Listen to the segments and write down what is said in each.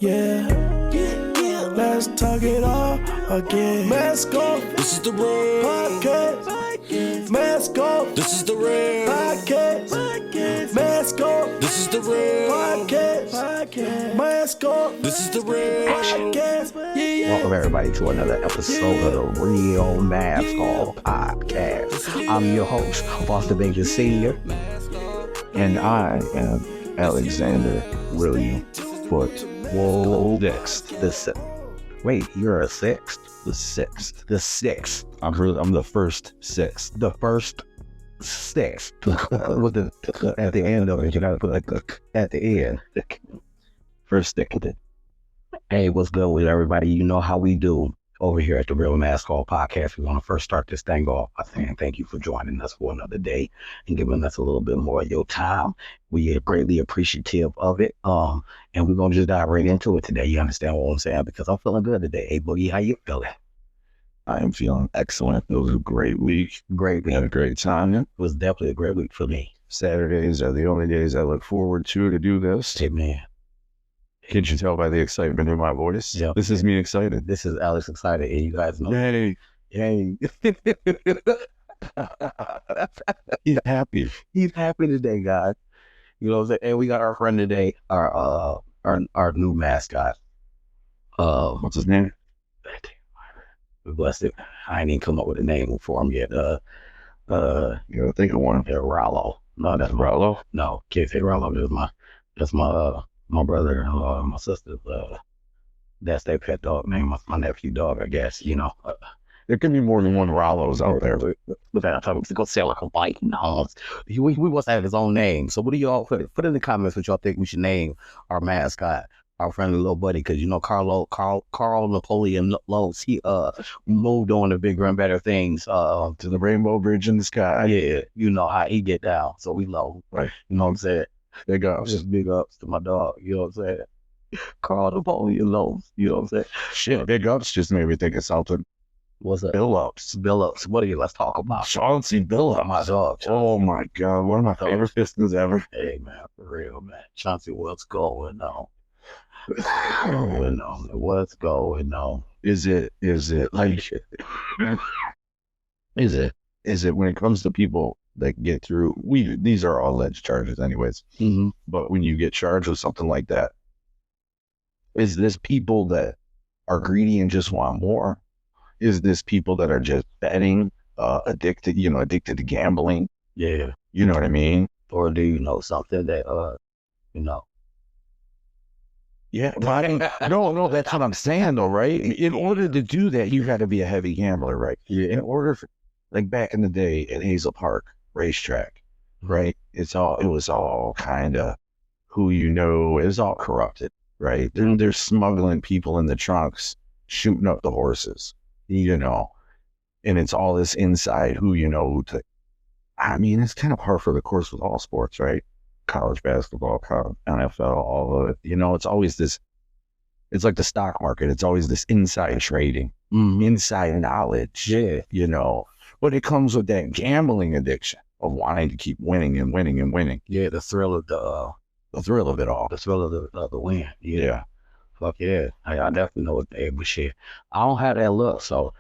Yeah, let's talk it all again. Mask off. This is the real Podcast. Mask off. This is the real Podcast. Mask off. This is the real Podcast. Mask off. This is the real Podcast. Yeah. Welcome everybody to another episode of the Real Mask Off Podcast. I'm your host, Foster Baker Sr. And I am Alexander William Foot. Whoa, Next. wait, you're a sixth? The sixth. The sixth. I'm the first sixth. The first sixth. With the at the end of it, you gotta put like a at the end. First stick. Hey, what's good with everybody? You know how we do over here at the Real Mask Off Podcast. We want to first start this thing off by saying thank you for joining us for another day and giving us a little bit more of your time. We are greatly appreciative of it. And we're gonna just dive right into it today. You understand what I'm saying? Because I'm feeling good today. Hey, Boogie, how you feeling? I am feeling excellent. It was a great week. Great We week. had a great time. It was definitely a great week for me. Saturdays are the only days I look forward to do this. Hey, man. Can't you tell by the excitement in my voice? Yeah. This is me excited. This is Alex excited, and you guys know. Yay. Yay. He's happy. He's happy today, guys. You know what I'm saying? And we got our friend today, our new mascot. What's his name? We blessed it. I ain't even come up with a name for him yet. You gotta think of one. Rollo. No, that's Rollo? No, can't say Rollo. That's my brother, my sister. That's their pet dog name. My nephew dog, I guess. You know. There can be more than one Rollos out there. But that time to go sell like a bite in the house. We must have his own name. So what do y'all put in the comments what y'all think we should name our mascot, our friendly little buddy? Because you know Carl Napoleon Lowe's, he moved on to bigger and better things. To the rainbow bridge in the sky. Yeah, you know how he get down. So we love him. Right. You know what I'm saying? Big ups. Just big ups to my dog. You know what I'm saying? Carl Napoleon Lowe's. You know what I'm saying? Shit, big ups just made me think of something. What's up? Bill ups. Bill ups. What are you? Let's talk about Chauncey Bill my ups. dog. Oh my God, one of my favorite Pistons ever. Hey man, for real, man. Chauncey, what's going on? What's going on? Is it like is it when it comes to people that get through, these are all alleged charges anyways, Mm-hmm. but when you get charged with something like that, is this people that are greedy and just want more? Is this people that are just betting, addicted to gambling? Yeah. You know what I mean? Or do you know something that you know? Yeah, no, that's what I'm saying though, right? In order to do that, you got to be a heavy gambler, right? Yeah. In order for, like back in the day at Hazel Park racetrack, right? It was all kind of who you know. It was all corrupted, right? They're smuggling people in the trunks, shooting up the horses, you know, and it's all this inside who you know. I mean, it's kind of par for the course with all sports, right? College basketball, college, NFL, all of it. You know, it's always this. It's like the stock market. It's always this inside trading, inside knowledge. Yeah. You know, but it comes with that gambling addiction of wanting to keep winning and winning and winning. Yeah, the thrill of The thrill of it all. the thrill of the win. Yeah. Fuck yeah. I definitely know what they but shit. I don't have that look. So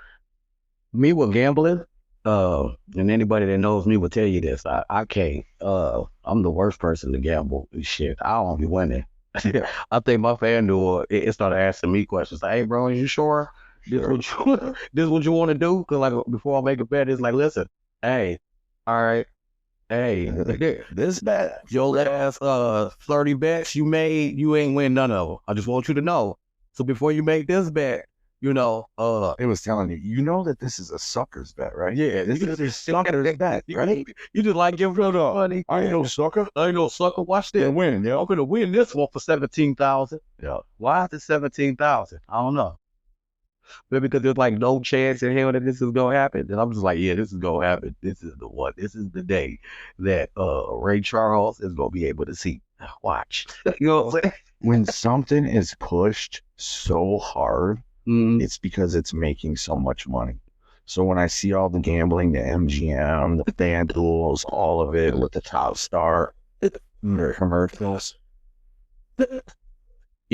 me with gambling, and anybody that knows me will tell you this. I can't. I'm the worst person to gamble. Shit, I don't be winning. I think my FanDuel it started asking me questions like, "Hey, bro, are you sure this what you want to do?" Because like before I make a bet, it's like, listen, hey, all right, hey, this bet, your last 30 bets you made, you ain't win none of them. I just want you to know. So before you make this bet, you know, It was telling you know that this is a sucker's bet, right? yeah, This is a sucker's bet, right? You just like give it up, money. I ain't no sucker. I ain't no sucker. Watch Yeah, this. win, yeah. I'm gonna win this one for 17,000. Yeah. Why is it 17,000? I don't know. Maybe because there's like no chance in hell that this is gonna happen. And I'm just like, yeah, this is gonna happen. This is the one. This is the day that Ray Charles is gonna be able to see. Watch. You know what I'm saying? When something is pushed so hard, it's because it's making so much money. So when I see all the gambling, the MGM, the FanDuels, all of it with the Top Star, their commercials,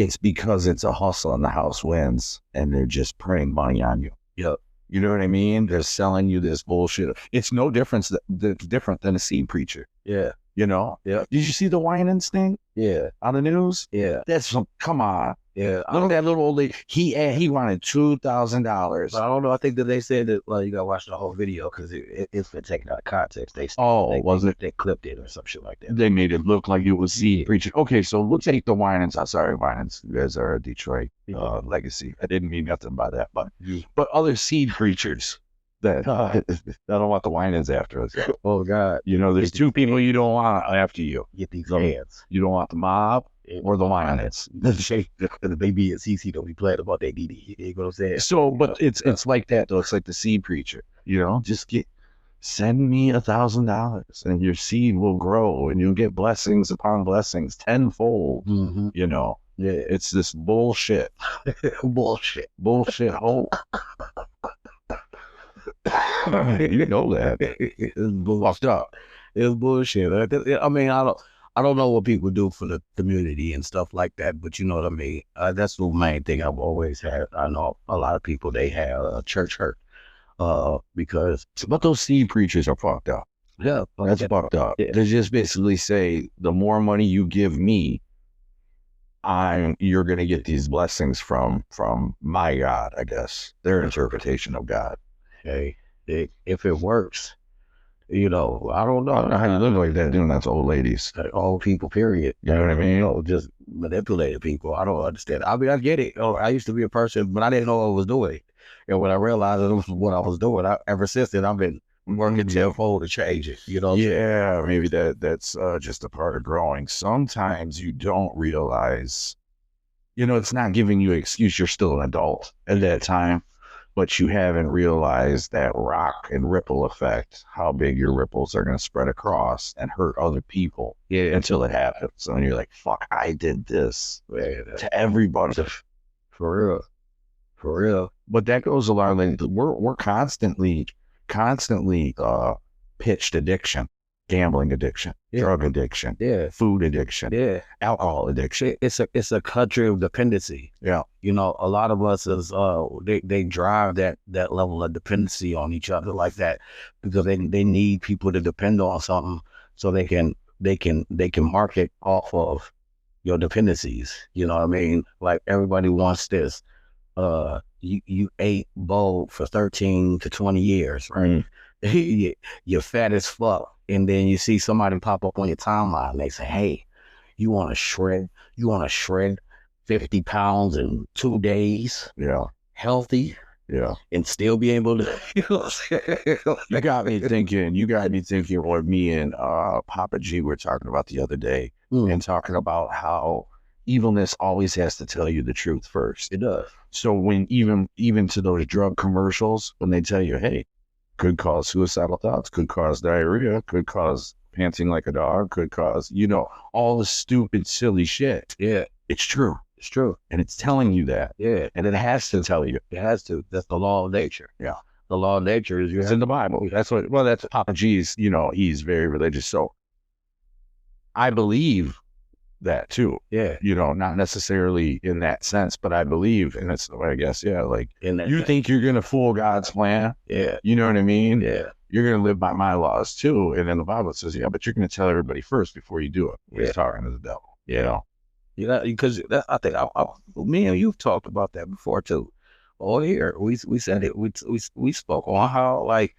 it's because it's a hustle and the house wins, and they're just preying money on you. Yep. You know what I mean? They're selling you this bullshit. It's no difference different than a seed preacher. Yeah. You know? Yeah. Did you see the Winans thing? Yeah. On the news? Yeah. Come on. Yeah. Look at that little old lady. He wanted $2,000. I don't know. I think that they said that, well, you gotta watch the whole video because it's been taken out of context. Was it? They clipped it or some shit like that. They made it look like it was seed preacher. Okay, so let's take the Winans. I'm sorry, Winans. You guys are a Detroit legacy. I didn't mean nothing by that, but other seed preachers that I don't want the Winans after us. Oh God. You know, there's two people you don't want after you. Get these hands. You don't want the mob or the Winans. The baby and CC don't be playing about that DD. You know what I'm saying? So, but it's like that though. It's like the seed preacher. You know, just send me $1,000 and your seed will grow and you'll get blessings upon blessings tenfold. Mm-hmm. You know, Yeah. it's this bullshit. Bullshit. Bullshit hole. You know that. It's Fucked up. It's bullshit. I mean, I don't know what people do for the community and stuff like that, but you know what I mean. That's the main thing I've always had. I know a lot of people, they have church hurt, because But those seed preachers are fucked up. yeah, That's fucked up. Yeah. They just basically say, the more money you give me, you're gonna get these blessings from my God, I guess. Their interpretation of God. hey, if it works, you know, I don't know. I don't know how you live like that doing that to old ladies. Old people, period. You know what I mean? You know, just manipulating people. I don't understand. I mean, I get it. I used to be a person, but I didn't know what I was doing. And when I realized it was what I was doing, ever since then, I've been working tenfold to change it. You know? Yeah, maybe that's just a part of growing. Sometimes you don't realize, you know, it's not giving you an excuse. You're still an adult at that time, but you haven't realized that rock and ripple effect, how big your ripples are going to spread across and hurt other people until it happens. And you're like, fuck, I did this to everybody. For real. For real. But that goes along, like, we're constantly pitched addiction, gambling addiction, drug addiction, food addiction, alcohol addiction. It's a country of dependency. Yeah. You know, a lot of us is they drive that level of dependency on each other like that because they need people to depend on something so they can market off of your dependencies. You know what I mean? Like everybody wants this. You ate bold for 13 to 20 years, right? You're fat as fuck. And then you see somebody pop up on your timeline and they say, hey, you want to shred 50 pounds in 2 days? Yeah. Healthy? Yeah. And still be able to, you know what I'm saying? You got me thinking what me and Papa G were talking about the other day and talking about how evilness always has to tell you the truth first. It does. So when even to those drug commercials, when they tell you, hey, could cause suicidal thoughts, could cause diarrhea, could cause panting like a dog, could cause, you know, all the stupid, silly shit. Yeah. It's true. It's true. And it's telling you that. Yeah. And it has to tell you. It has to. That's the law of nature. Yeah. The law of nature is it's in the Bible. That's Papa G's, you know, he's very religious. So I believe that too. Yeah. You know, not necessarily in that sense, but I believe, and that's the way I guess, yeah, like In that you sense. think you're gonna fool God's plan. Yeah. You know what I mean? Yeah. You're gonna live by my laws too. And then the Bible says, yeah, but you're gonna tell everybody first before you do it. He's talking to the devil. You know? You know, because I think me and you've talked about that before too. Oh, here we said it. We spoke on how, like,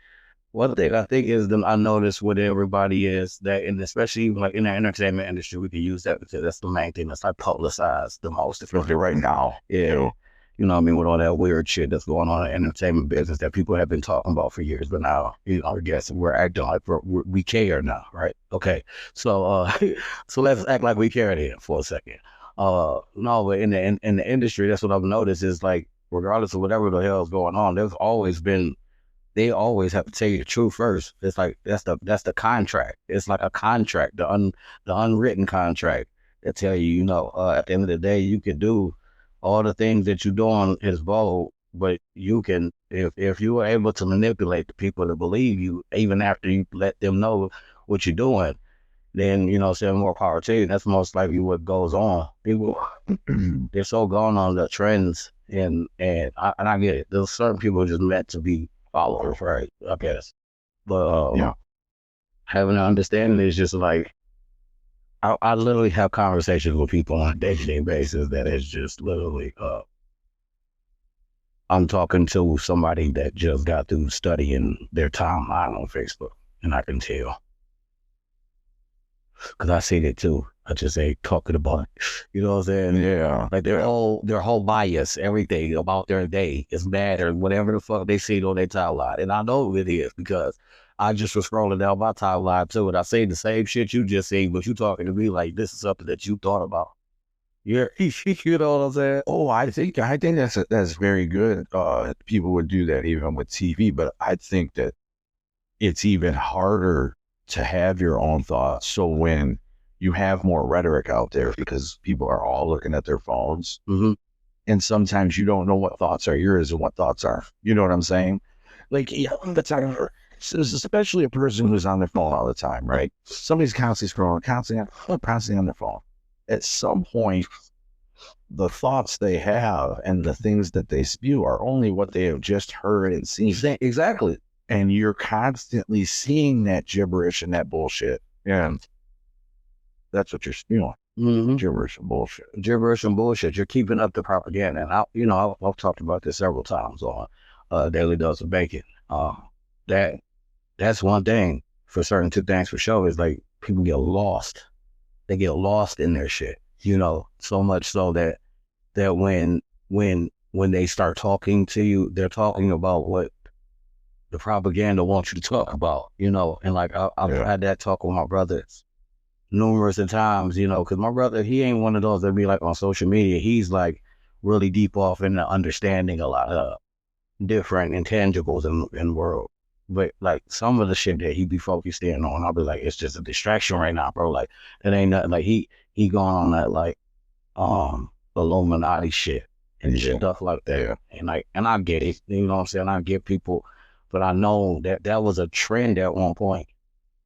one thing I think is I notice with everybody is that, and especially like in the entertainment industry, we can use that because that's the main thing that's like publicized the most. Especially right now. Yeah. You know what I mean? With all that weird shit that's going on in the entertainment business that people have been talking about for years, but now, you know, I guess we're acting like we care now, right? Okay. So, so let's act like we care here for a second. No, but in the industry, that's what I've noticed is like, regardless of whatever the hell is going on, they always have to tell you the truth first. It's like, that's the contract. It's like a contract, the unwritten contract that tell you, you know, at the end of the day, you can do all the things that you're doing is bold, but you can, if you are able to manipulate the people to believe you, even after you let them know what you're doing, then, you know, saying more power to you. That's most likely what goes on. People, they're so gone on the trends, and I get it. There's certain people just meant to be followers, right? I guess. But Yeah. having an understanding is just like, I literally have conversations with people on a day-to-day basis that is just literally, I'm talking to somebody that just got through studying their timeline on Facebook, and I can tell. Because I seen it too. I just say talking about it. You know what I'm saying? Yeah. Like their whole bias, everything about their day is bad or whatever the fuck they see on their timeline. And I know it is because I just was scrolling down my timeline too, and I seen the same shit you just seen, but you talking to me like this is something that you thought about. Yeah, you know what I'm saying? Oh, I think that's very good. People would do that even with TV, but I think that it's even harder to have your own thoughts. So when you have more rhetoric out there, because people are all looking at their phones, and sometimes you don't know what thoughts are yours and what thoughts are. You know what I'm saying? Like, yeah, that's especially a person who's on their phone all the time, right? Somebody's constantly scrolling, constantly on their phone. At some point, the thoughts they have and the things that they spew are only what they have just heard and seen. Exactly. And you're constantly seeing that gibberish and that bullshit. And that's what you're spewing. Gibberish and bullshit. Gibberish and bullshit. You're keeping up the propaganda. And I've talked about this several times on Daily Dose of Bacon. That's one thing for certain. Two things for sure is like people get lost. They get lost in their shit. You know, so much so that when they start talking to you, they're talking about what the propaganda wants you to talk about, you know. And like I've had that talk with my brothers numerous of times, you know, because my brother, he ain't one of those that be like on social media. He's like really deep off in the understanding a lot of different intangibles in the world. But like some of the shit that he be focused in on, I'll be like, it's just a distraction right now, bro. Like it ain't nothing. Like he going on that like Illuminati shit and stuff like that. Yeah. And I get it, you know what I'm saying? I get people, but I know that was a trend at one point.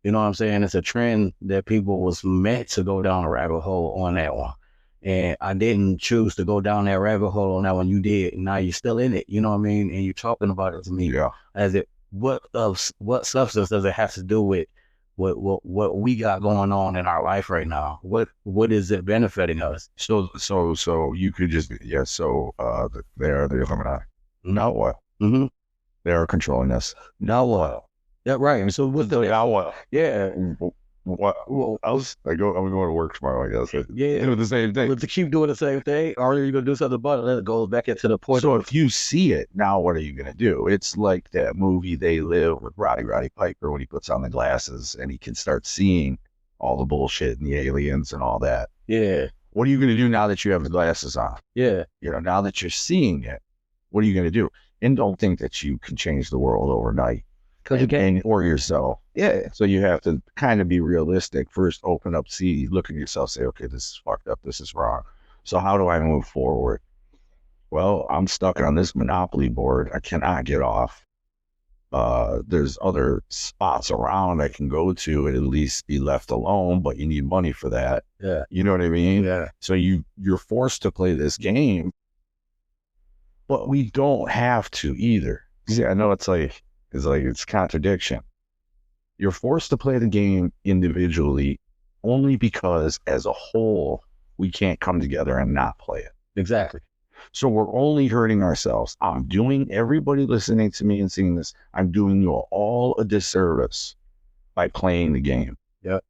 You know what I'm saying? It's a trend that people was meant to go down a rabbit hole on that one. And I didn't choose to go down that rabbit hole on that one. You did. And now you're still in it. You know what I mean? And you're talking about it to me. Yeah. As it, what substance does it have to do with what we got going on in our life right now? What is it benefiting us? So you could just, they are the Illuminati. Now what? They are controlling us. Now what? Yeah, right. And so what's the now what? Yeah. What else? I'm going to work tomorrow, I guess. Yeah. Do the same thing. But to keep doing the same thing, or are you going to do something about it? Then it goes back into the point. So if you see it, now what are you going to do? It's like that movie They Live with Roddy Piper when he puts on the glasses and he can start seeing all the bullshit and the aliens and all that. Yeah. What are you going to do now that you have the glasses on? Yeah. You know, now that you're seeing it, what are you going to do? And don't think that you can change the world overnight. Because you can. Or yourself. Yeah. So you have to kind of be realistic. First, open up, look at yourself, say, okay, this is fucked up. This is wrong. So how do I move forward? Well, I'm stuck on this Monopoly board. I cannot get off. There's other spots around I can go to and at least be left alone, but you need money for that. Yeah. You know what I mean? Yeah. So you're forced to play this game, but we don't have to either. See, I know it's contradiction. You're forced to play the game individually only because as a whole, we can't come together and not play it. Exactly. So we're only hurting ourselves. I'm doing everybody listening to me and seeing this, I'm doing you all a disservice by playing the game. Yep.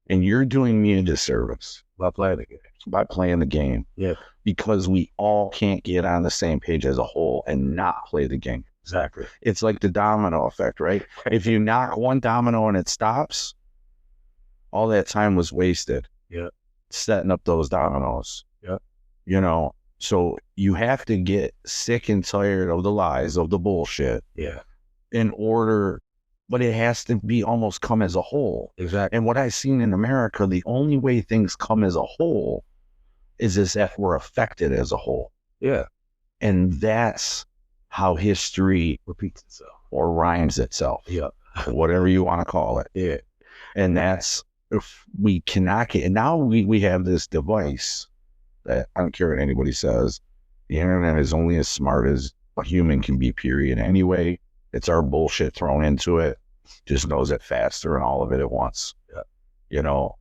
And you're doing me a disservice By playing the game. By playing the game. Yeah. Because we all can't get on the same page as a whole and not play the game. Exactly. It's like the domino effect, right? If you knock one domino and it stops, all that time was wasted. Yeah. Setting up those dominoes. Yeah. You know, so you have to get sick and tired of the lies, of the bullshit. Yeah. But it has to be almost come as a whole. Exactly. And what I've seen in America, the only way things come as a whole is if we're affected as a whole. Yeah. And that's how history repeats itself or rhymes itself. Yeah. Whatever you want to call it. Yeah. And that's if we cannot get, and now we have this device that I don't care what anybody says, the internet is only as smart as a human can be, period. Anyway, it's our bullshit thrown into it, just knows it faster and all of it at once. Yeah. You know,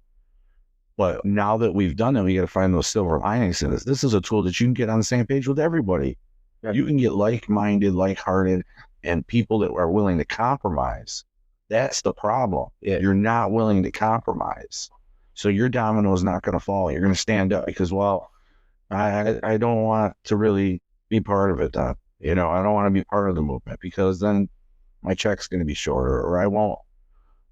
but now that we've done it, we got to find those silver linings in this. This is a tool that you can get on the same page with everybody. Yeah. You can get like-minded, like-hearted, and people that are willing to compromise. That's the problem. Yeah. You're not willing to compromise. So your domino is not going to fall. You're going to stand up because, well, I don't want to really be part of it then. You know, I don't want to be part of the movement because then my check's going to be shorter, or I won't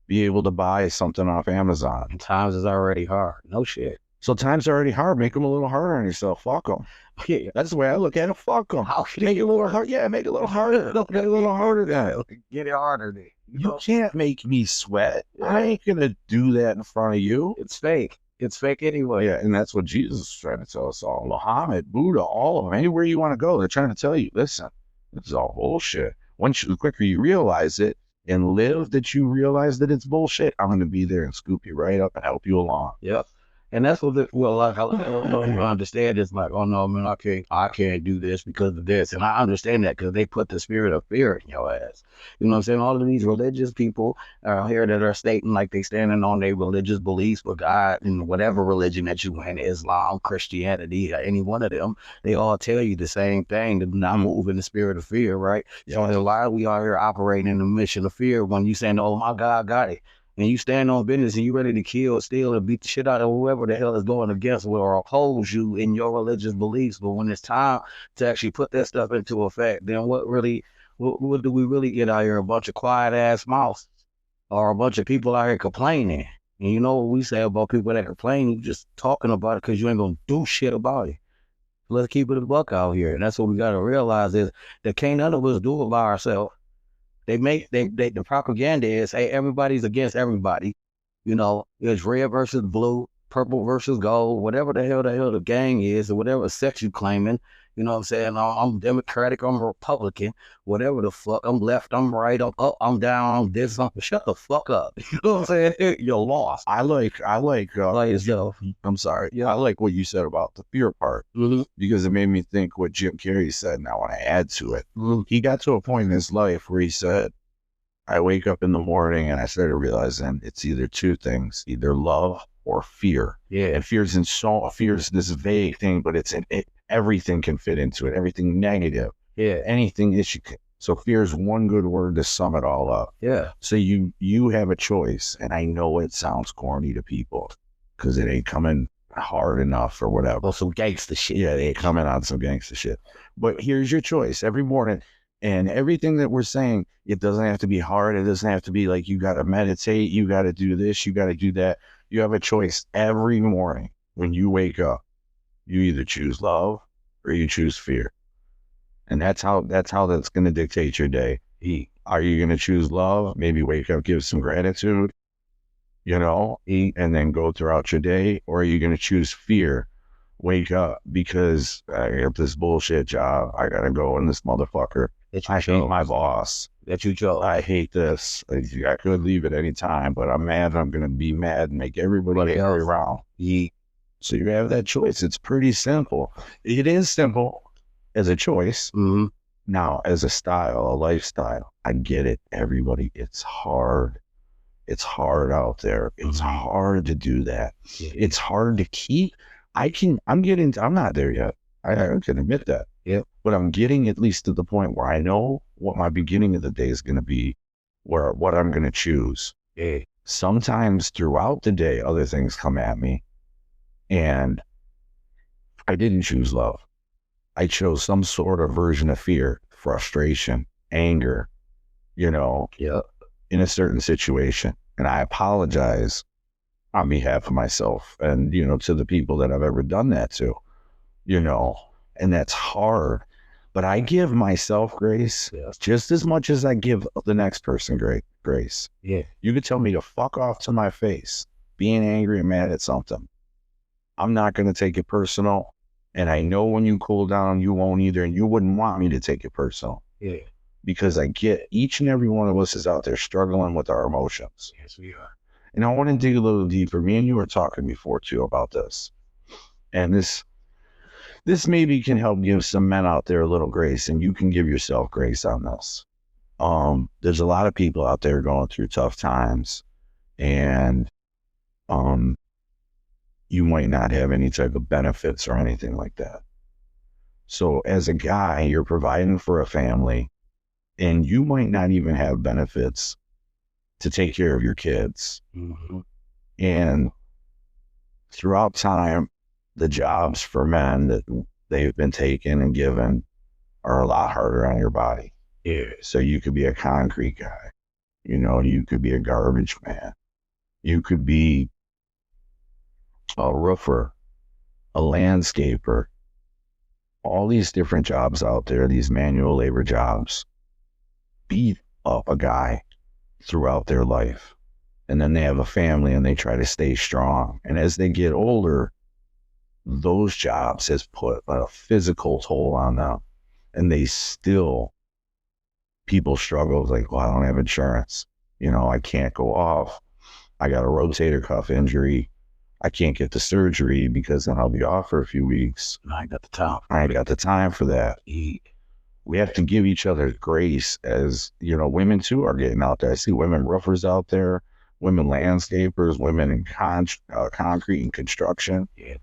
be able to buy something off Amazon. And times is already hard. No shit. So times are already hard. Make them a little harder on yourself. Fuck them. Yeah. That's the way I look at it. Fuck them. How should Make it a little hard. Yeah, make it a little harder. Make it a little harder then. Get it harder then. You can't make me sweat. I ain't going to do that in front of you. It's fake. It's fake anyway. Yeah, and that's what Jesus is trying to tell us all. Muhammad, Buddha, all of them. Anywhere you want to go, they're trying to tell you, listen, this is all bullshit. The quicker you realize it and live that you realize that it's bullshit, I'm going to be there and scoop you right up and help you along. Yep. And that's what like I understand it's like, oh no, man, I can't do this because of this. And I understand that because they put the spirit of fear in your ass. You know what I'm saying? All of these religious people out here that are stating like they standing on their religious beliefs for God and whatever religion that you in, Islam, Christianity, any one of them, they all tell you the same thing, to not move in the spirit of fear, right? So a lot of we are here operating in the mission of fear when you saying, oh my God, got it. And you stand on business and you ready to kill, steal, and beat the shit out of whoever the hell is going against or oppose you in your religious beliefs. But when it's time to actually put that stuff into effect, then what do we really get out here? A bunch of quiet ass mouths or a bunch of people out here complaining. And you know what we say about people that complain? You just talking about it because you ain't going to do shit about it. Let's keep it a buck out here. And that's what we got to realize is that can't none of us do it by ourselves. The propaganda is, hey, everybody's against everybody. You know, it's red versus blue, purple versus gold, whatever the hell the gang is, or whatever sex you claiming. You know what I'm saying? I'm Democratic, I'm Republican, whatever the fuck. I'm left, I'm right, I'm up, I'm down, I'm this, shut the fuck up. You know what I'm saying? You're lost. I like yourself. I'm sorry. Yeah, I like what you said about the fear part because it made me think what Jim Carrey said, and I want to add to it. He got to a point in his life where he said, I wake up in the morning and I started realizing it's either two things, either love or fear. Yeah. And fear is this vague thing, but everything can fit into it. Everything negative. Yeah. Anything issue. So fear is one good word to sum it all up. Yeah. So you have a choice, and I know it sounds corny to people because it ain't coming hard enough or whatever. Or some gangster shit. Yeah, they ain't coming on some gangster shit. But here's your choice every morning. And everything that we're saying, it doesn't have to be hard. It doesn't have to be like you got to meditate. You got to do this. You got to do that. You have a choice every morning when you wake up. You either choose love or you choose fear. And that's how that's going to dictate your day. Are you going to choose love? Maybe wake up, give some gratitude, eat, and then go throughout your day. Or are you going to choose fear? Wake up because I have this bullshit job. I got to go in this motherfucker. I hate my boss. That you chose. I hate this. I could leave at any time, but I'm mad. I'm going to be mad and make everybody hurry around. So you have that choice. It's pretty simple. It is simple as a choice. Mm-hmm. Now, as a style, a lifestyle, I get it. Everybody, it's hard. It's hard out there. It's hard to do that. Yeah. It's hard to keep. I'm not there yet. I can admit that. Yeah. But I'm getting at least to the point where I know what my beginning of the day is going to be, what I'm going to choose. Yeah. Sometimes throughout the day, other things come at me. And I didn't choose love. I chose some sort of version of fear, frustration, anger, in a certain situation. And I apologize on behalf of myself and, to the people that I've ever done that to, and that's hard. But I give myself grace just as much as I give the next person grace. Yeah. You could tell me to fuck off to my face, being angry and mad at something. I'm not going to take it personal. And I know when you cool down, you won't either. And you wouldn't want me to take it personal. Yeah. Because I get each and every one of us is out there struggling with our emotions. Yes, we are. And I want to dig a little deeper. Me and you were talking before too about this. And this maybe can help give some men out there a little grace, and you can give yourself grace on this. There's a lot of people out there going through tough times, and you might not have any type of benefits or anything like that. So as a guy, you're providing for a family, and you might not even have benefits to take care of your kids. Mm-hmm. And throughout time, the jobs for men that they've been taken and given are a lot harder on your body. Yeah. So you could be a concrete guy, you could be a garbage man, you could be a roofer, a landscaper, all these different jobs out there, these manual labor jobs, beat up a guy throughout their life. And then they have a family and they try to stay strong. And as they get older, those jobs has put a physical toll on them. And people struggle like, well, I don't have insurance. I can't go off. I got a rotator cuff injury. I can't get the surgery because then I'll be off for a few weeks. I ain't got the time. I ain't got the time for that. We have to give each other grace as, women too are getting out there. I see women roofers out there, women landscapers, women in concrete and construction. Yeah,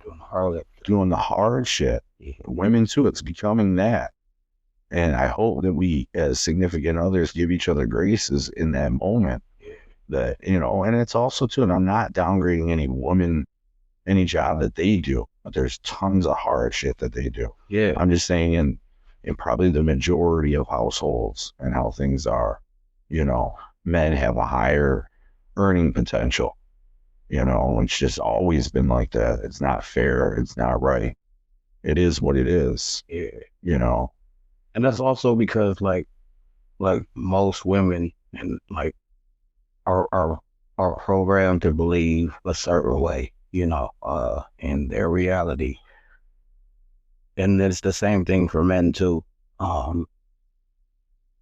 doing the hard shit. Yeah. Women too, it's becoming that. And I hope that we, as significant others, give each other graces in that moment. Yeah. That, and it's also too, and I'm not downgrading any woman, any job that they do, but there's tons of hard shit that they do. Yeah. I'm just saying in probably the majority of households and how things are, men have a higher earning potential, it's just always been like that. It's not fair. It's not right. It is what it is. Yeah. And that's also because like most women and like are programmed to believe a certain way, in their reality. And it's the same thing for men too. In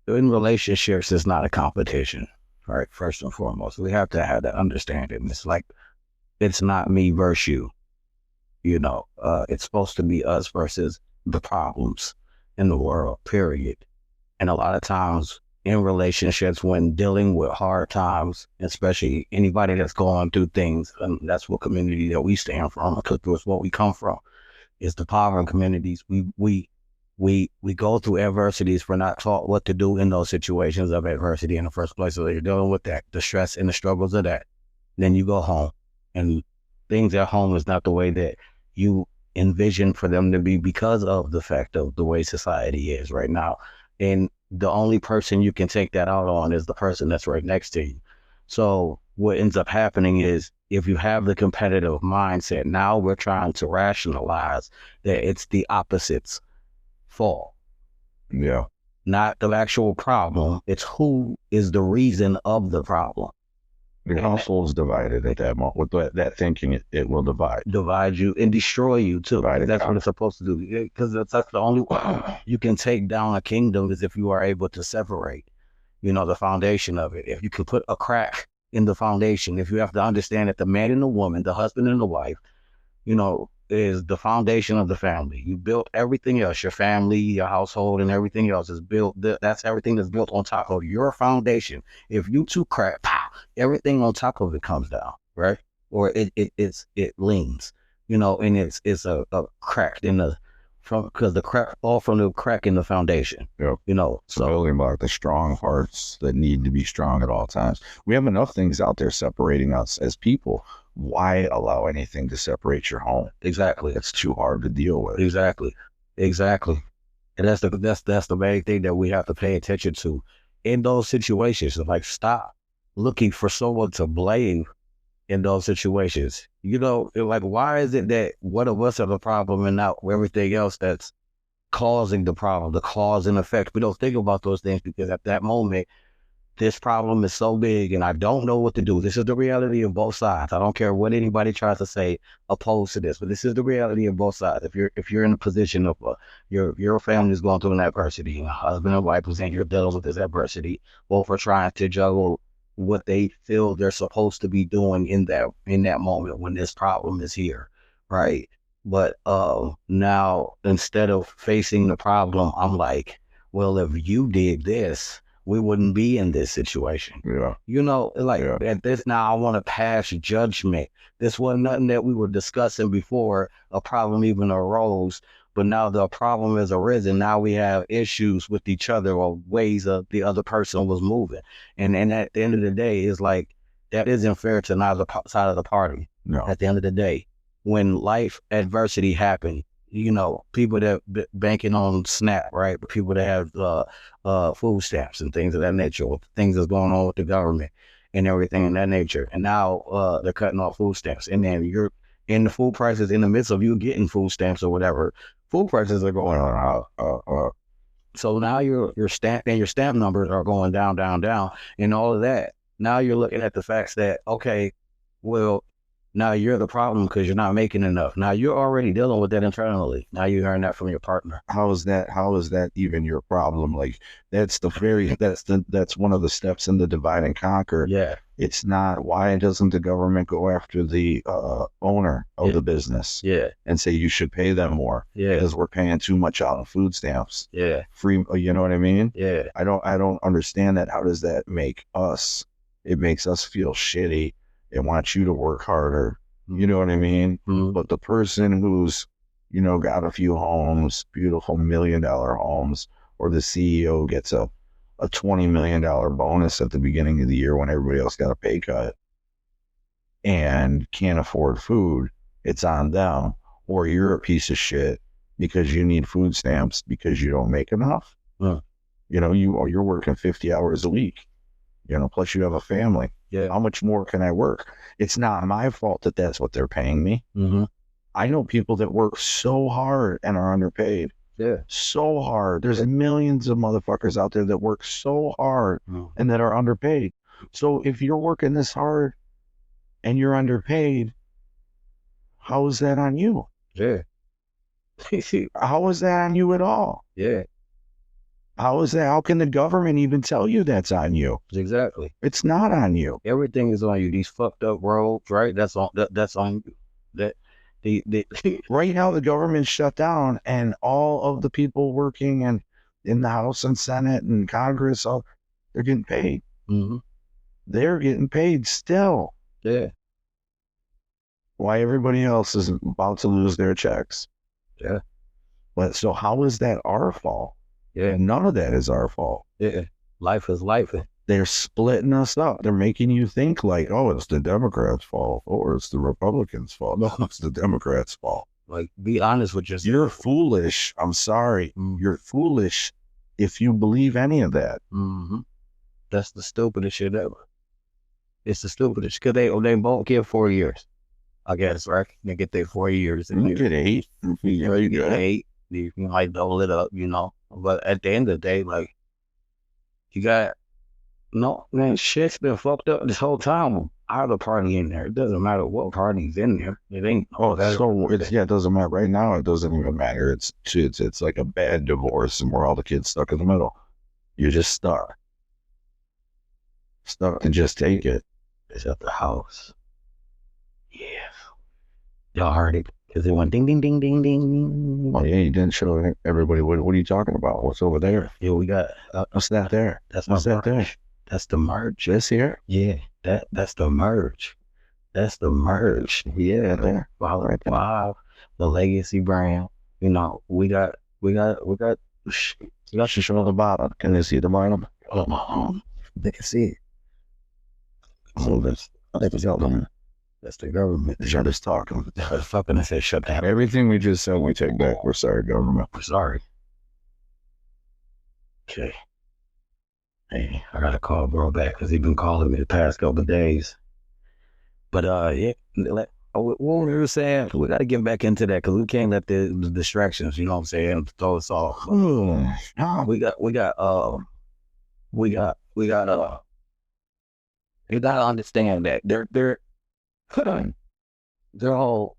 relationships, it's not a competition, right? First and foremost, we have to have that understanding. It's like, it's not me versus you, it's supposed to be us versus the problems in the world, period. And a lot of times in relationships, when dealing with hard times, especially anybody that's going through things, and that's what community that we stand from, because it's what we come from, is the power communities. We go through adversities. We're not taught what to do in those situations of adversity in the first place. So you're dealing with that, the stress and the struggles of that. Then you go home, and things at home is not the way that you envision for them to be because of the fact of the way society is right now. And the only person you can take that out on is the person that's right next to you. So what ends up happening is, if you have the competitive mindset, now we're trying to rationalize that it's the opposite's fault. Yeah. Not the actual problem. It's who is the reason of the problem. The household is divided at that moment. With that thinking, it will divide you and destroy you too. That's what it's supposed to do. Because that's the only way you can take down a kingdom is if you are able to separate, the foundation of it. If you can put a crack in the foundation, if you have to understand that the man and the woman, the husband and the wife, is the foundation of the family. You built everything else, your family, your household, and everything else is built. That's everything that's built on top of your foundation. If you two crack, everything on top of it comes down, right? Or it leans, and it's a crack in because the crack all from the crack in the foundation. Yep. So building block, the strong hearts that need to be strong at all times. We have enough things out there separating us as people. Why allow anything to separate your home? Exactly. It's too hard to deal with. Exactly. And that's the main thing that we have to pay attention to in those situations. Like, stop looking for someone to blame in those situations. Like, why is it that one of us are the problem and not everything else that's causing the problem, the cause and effect? We don't think about those things because at that moment, this problem is so big and I don't know what to do. This is the reality of both sides. I don't care what anybody tries to say opposed to this, but this is the reality of both sides. If you're in a position of your family is going through an adversity, and a husband and wife is in here dealing with this adversity, both are trying to juggle what they feel they're supposed to be doing in that moment when this problem is here, right? But now instead of facing the problem, I'm like, well, if you did this, we wouldn't be in this situation. Yeah. You know, like Yeah. at this now, I want to pass judgment. This wasn't nothing that we were discussing before a problem even arose, but now the problem has arisen. Now we have issues with each other or ways of the other person was moving. And at the end of the day, it's like that isn't fair to neither side of the party. No. At the end of the day, when life adversity happen, you know, people that banking on SNAP, right? People that have food stamps and things of that nature, or things that's going on with the government and everything in that nature. And now they're cutting off food stamps. And then you're in the food prices in the midst of you getting food stamps or whatever. Food prices are going on. So now your stamp numbers are going down, and all of that. Now you're looking at the facts that, okay, well, now you're the problem because you're not making enough. Now you're already dealing with that internally. Now you hearing that from your partner. How is that even your problem? Like that's one of the steps in the divide and conquer. Yeah. It's not, why doesn't the government go after the owner of the business? Yeah. And say you should pay them more. Yeah. Because we're paying too much out on food stamps. Yeah. Free, you know what I mean? Yeah. I don't understand that. How does that make us? It makes us feel shitty. It wants you to work harder. You know what I mean? Mm-hmm. But the person who's, you know, got a few homes, beautiful $1 million homes, or the CEO gets a $20 million bonus at the beginning of the year when everybody else got a pay cut and can't afford food, it's on them. Or you're a piece of shit because you need food stamps because you don't make enough. Yeah. You know, you're working 50 hours a week, you know, plus you have a family. Yeah. How much more can I work? It's not my fault that that's what they're paying me. Mm-hmm. I know people that work so hard and are underpaid. Yeah. So hard. There's millions of motherfuckers out there that work so hard and that are underpaid. So if you're working this hard and you're underpaid, how is that on you? Yeah. How is that on you at all? Yeah. How is that? How can the government even tell you that's on you? Exactly. It's not on you. Everything is on you. These fucked up roads, right? That's on you. That the Right now the government's shut down and all of the people working and in the House and Senate and Congress, they're getting paid. Mm-hmm. They're getting paid still. Yeah. Why everybody else is about to lose their checks. Yeah. But so how is that our fault? Yeah. And none of that is our fault. Yeah. Life is life. They're splitting us up. They're making you think like, oh, it's the Democrats' fault or it's the Republicans' fault. No, it's the Democrats' fault. Like, be honest with yourself. You're foolish. I'm sorry. You're foolish if you believe any of that. Mm-hmm. That's the stupidest shit ever. It's the stupidest because they both get 4 years. I guess, right? They get their 4 years. You get 8. You get 8. You might double it up, you know. But at the end of the day, like, you got, no, man, shit's been fucked up this whole time. Either party in there. It doesn't matter what party's in there. It ain't. It doesn't matter. Right now, it doesn't even matter. It's like a bad divorce and we're all the kids stuck in the middle. You're just stuck. Stuck and just take it. It's at the house. Yeah. Y'all heard it. Because it went ding, ding, ding, ding, ding. Oh, yeah, you didn't show everybody. What are you talking about? What's over there? Yeah, we got... what's that there? What's that there? That's the merge. This here? Yeah, that's the merge. That's the merge. Yeah, there. Right there. Wow. The legacy brand. You know, we got... You should show the bottom. Can they see the bottom? They can see it. So that's the government. They're just talking. Fucking, I said, shut down. Everything we just said, we take back. We're sorry, government. We're sorry. Okay. Hey, I gotta call bro back because he's been calling me the past couple of days. But yeah, what we were saying, we gotta get back into that because we can't let the distractions, you know what I'm saying, throw us off. You gotta understand that their whole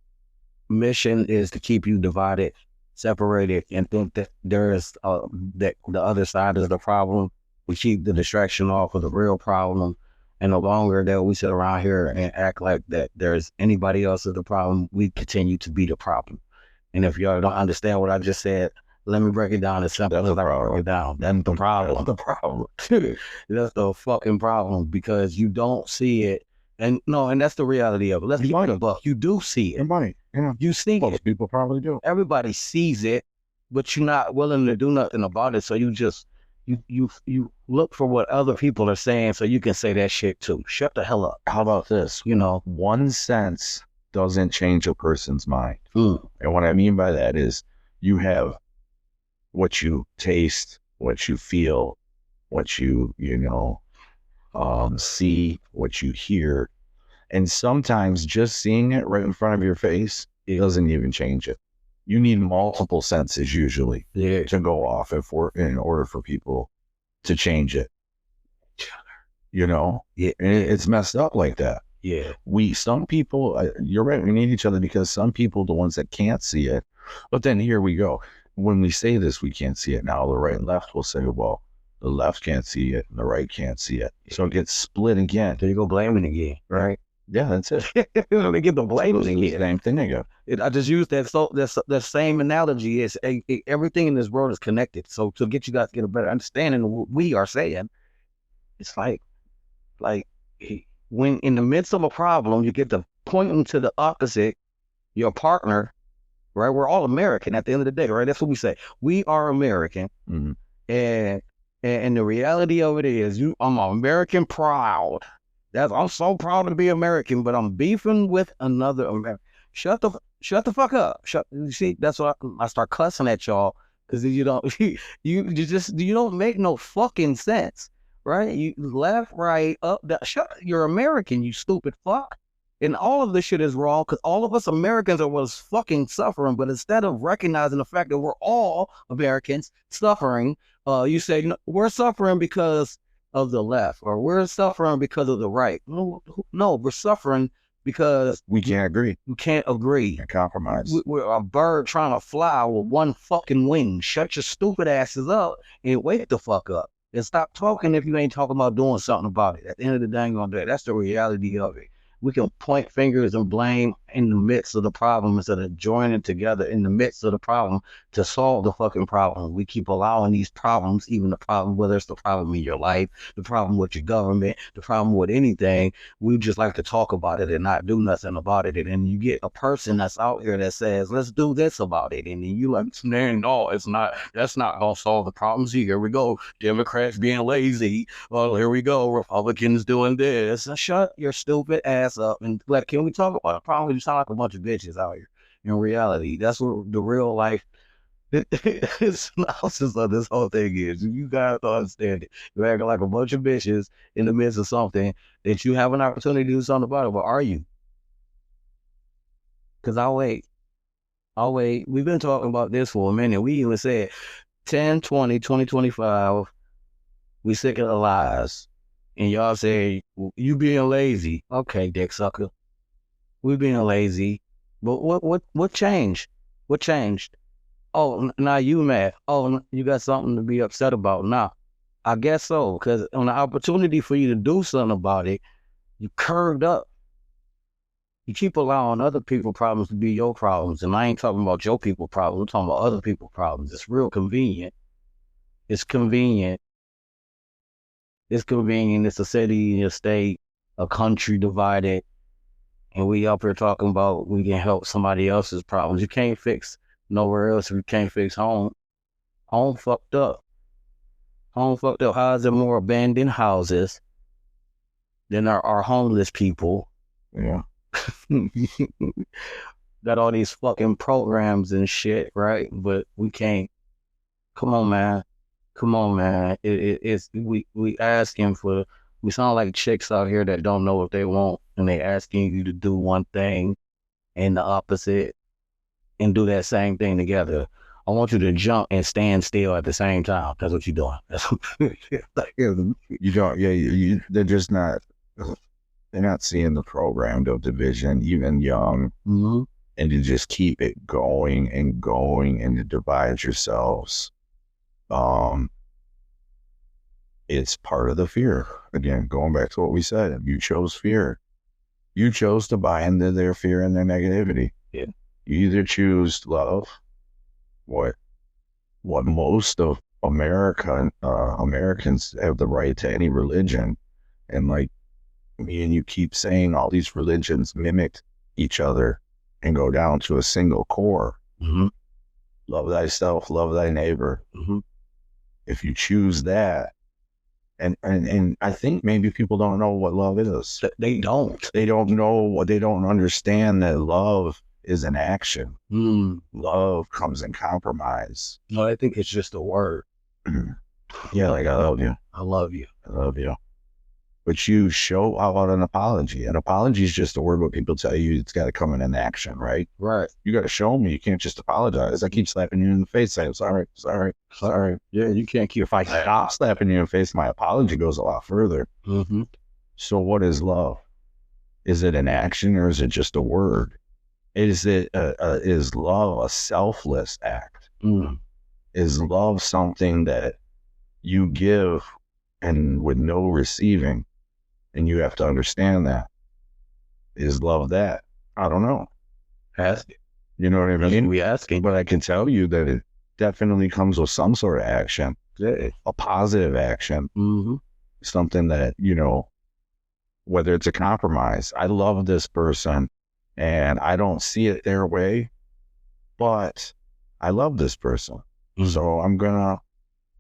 mission is to keep you divided, separated, and think that there's that the other side is the problem. We keep the distraction off of the real problem, And the longer that we sit around here and act like that there's anybody else is the problem, we continue to be the problem. And if y'all don't understand what I just said, let me break it down as simple as I break it down. That's the problem. That's the problem. That's the fucking problem, because you don't see it. And that's the reality of it. Let's be honest, but you do see it. Money. Yeah. You see Most it. people probably do. Everybody sees it, but you're not willing to do nothing about it. So you just you look for what other people are saying so you can say that shit too. Shut the hell up. How about this? 1 cent doesn't change a person's mind. And what I mean by that is you have what you taste, what you feel, what you see, what you hear. And sometimes just seeing it right in front of your face, it doesn't even change it. You need multiple senses usually to go off in order for people to change it. Yeah. And it's messed up like that. Yeah. Some people, you're right, we need each other, because some people, the ones that can't see it, but then here we go. When we say this, we can't see it now. The right and left will say, well, the left can't see it and the right can't see it. So it gets split again. There you go, blaming again, right? Yeah, that's it. They get the blaming again. Same thing again. I just use that same analogy. Is everything in this world is connected. So to get you guys to get a better understanding of what we are saying, it's like when in the midst of a problem, you get to point them to the opposite, your partner, right? We're all American at the end of the day, right? That's what we say. We are American. Mm-hmm. And the reality of it is, I'm American proud. I'm so proud to be American, but I'm beefing with another American. Shut the fuck up. You see, that's why I start cussing at y'all, because you don't make no fucking sense, right? You left, right, up, down. You're American, you stupid fuck. And all of this shit is wrong, because all of us Americans are what's fucking suffering. But instead of recognizing the fact that we're all Americans suffering, you say, we're suffering because of the left, or we're suffering because of the right. No, we're suffering because we can't agree. We can't agree. Can't compromise. We're a bird trying to fly with one fucking wing. Shut your stupid asses up and wake the fuck up. And stop talking if you ain't talking about doing something about it. At the end of the day, ain't gonna do it. That's the reality of it. We can point fingers and blame in the midst of the problem instead of joining together in the midst of the problem to solve the fucking problem. We keep allowing these problems, even the problem, whether it's the problem in your life, the problem with your government, the problem with anything, we just like to talk about it and not do nothing about it. And then you get a person that's out here that says, let's do this about it. And then you like, no, it's not, that's not going to solve the problems. Here we go. Democrats being lazy. Well, here we go. Republicans doing this. Shut your stupid ass up and can we talk about the problem? You sound like a bunch of bitches out here. In reality, that's what the real life analysis of this whole thing is. You gotta understand it. You're acting like a bunch of bitches in the midst of something that you have an opportunity to do something about it. But are you? Because I'll wait. We've been talking about this for a minute. We even said 10, 20, 2025. We sick of the lies. And y'all say, you being lazy. Okay, dick sucker. We being lazy. But what changed? What changed? Oh, now you mad. Oh, you got something to be upset about. Nah, I guess so. Because on the opportunity for you to do something about it, you curved up. You keep allowing other people's problems to be your problems. And I ain't talking about your people's problems. I'm talking about other people's problems. It's real convenient. It's convenient. It's convenient. It's a city, a state, a country divided. And we up here talking about we can help somebody else's problems. You can't fix nowhere else if you can't fix home. Home fucked up. Home fucked up. How is there more abandoned houses than there are homeless people? Yeah. Got all these fucking programs and shit, right? But we can't. Come on, man. We asking for. We sound like chicks out here that don't know what they want, and they asking you to do one thing and the opposite, and do that same thing together. I want you to jump and stand still at the same time. That's what you're doing. That's what you don't. Yeah, they're just not. They're not seeing the program of division, even young, mm-hmm. And to just keep it going and going, and to divide yourselves. It's part of the fear. Again, going back to what we said, you chose fear. You chose to buy into their fear and their negativity. Yeah. You either choose love, what most of Americans have the right to any religion, and like me and you keep saying all these religions mimic each other and go down to a single core. Mm-hmm. Love thyself, love thy neighbor. Mm-hmm. If you choose that, and I think maybe people don't know what love is. They don't. They don't know, they don't understand that love is an action. Love comes in compromise. No, I think it's just a word. Yeah, like I love you. I love you. I love you. But you show out an apology. An apology is just a word where people tell you it's got to come in an action, right? Right. You got to show me. You can't just apologize. I keep slapping you in the face saying, sorry. Yeah, you can't keep. If I stop slapping you in the face, my apology goes a lot further. Mm-hmm. So what is love? Is it an action or is it just a word? Is love a selfless act? Is love something that you give and with no receiving? And you have to understand that. Is love that? I don't know. Ask it. You know what I mean? We asking. But I can tell you that it definitely comes with some sort of action. Yeah. A positive action. Mm-hmm. Something that, whether it's a compromise. I love this person and I don't see it their way, but I love this person. Mm-hmm. So I'm going to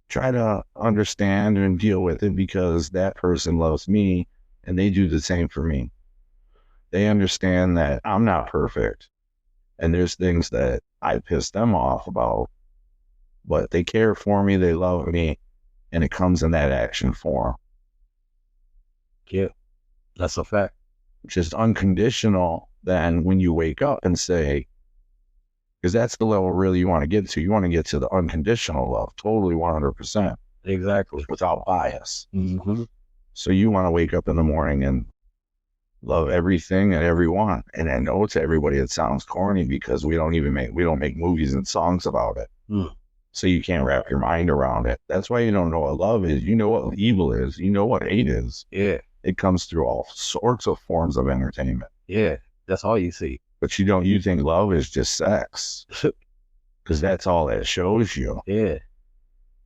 try to understand and deal with it because that person loves me and they do the same for me. They understand that I'm not perfect and there's things that I piss them off about, but they care for me, they love me, and it comes in that action form. Yeah, that's a fact. Just unconditional then when you wake up and say, because that's the level really you want to get to. You want to get to the unconditional love, totally 100%. Exactly. Without bias. Mm-hmm. So you want to wake up in the morning and love everything and everyone. And I know to everybody it sounds corny because we don't make movies and songs about it. So you can't wrap your mind around it. That's why you don't know what love is. You know what evil is. You know what hate is. Yeah. It comes through all sorts of forms of entertainment. Yeah. That's all you see. But you think love is just sex. Because that's all that shows you. Yeah.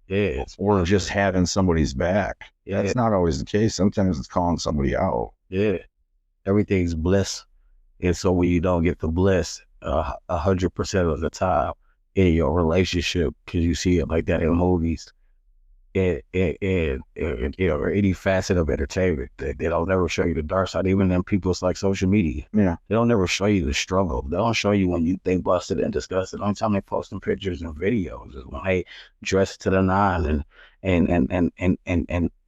Yeah. Or just having somebody's back. Yeah. That's not always the case. Sometimes it's calling somebody out. Yeah. Everything's bliss. And so when you don't get the bliss 100% of the time in your relationship, because you see it like that in movies and any facet of entertainment, they don't never show you the dark side. Even in people's like social media. Yeah. They don't never show you the struggle. They don't show you when they busted and discussed it. The only time they posting pictures and videos is when they dress to the nines and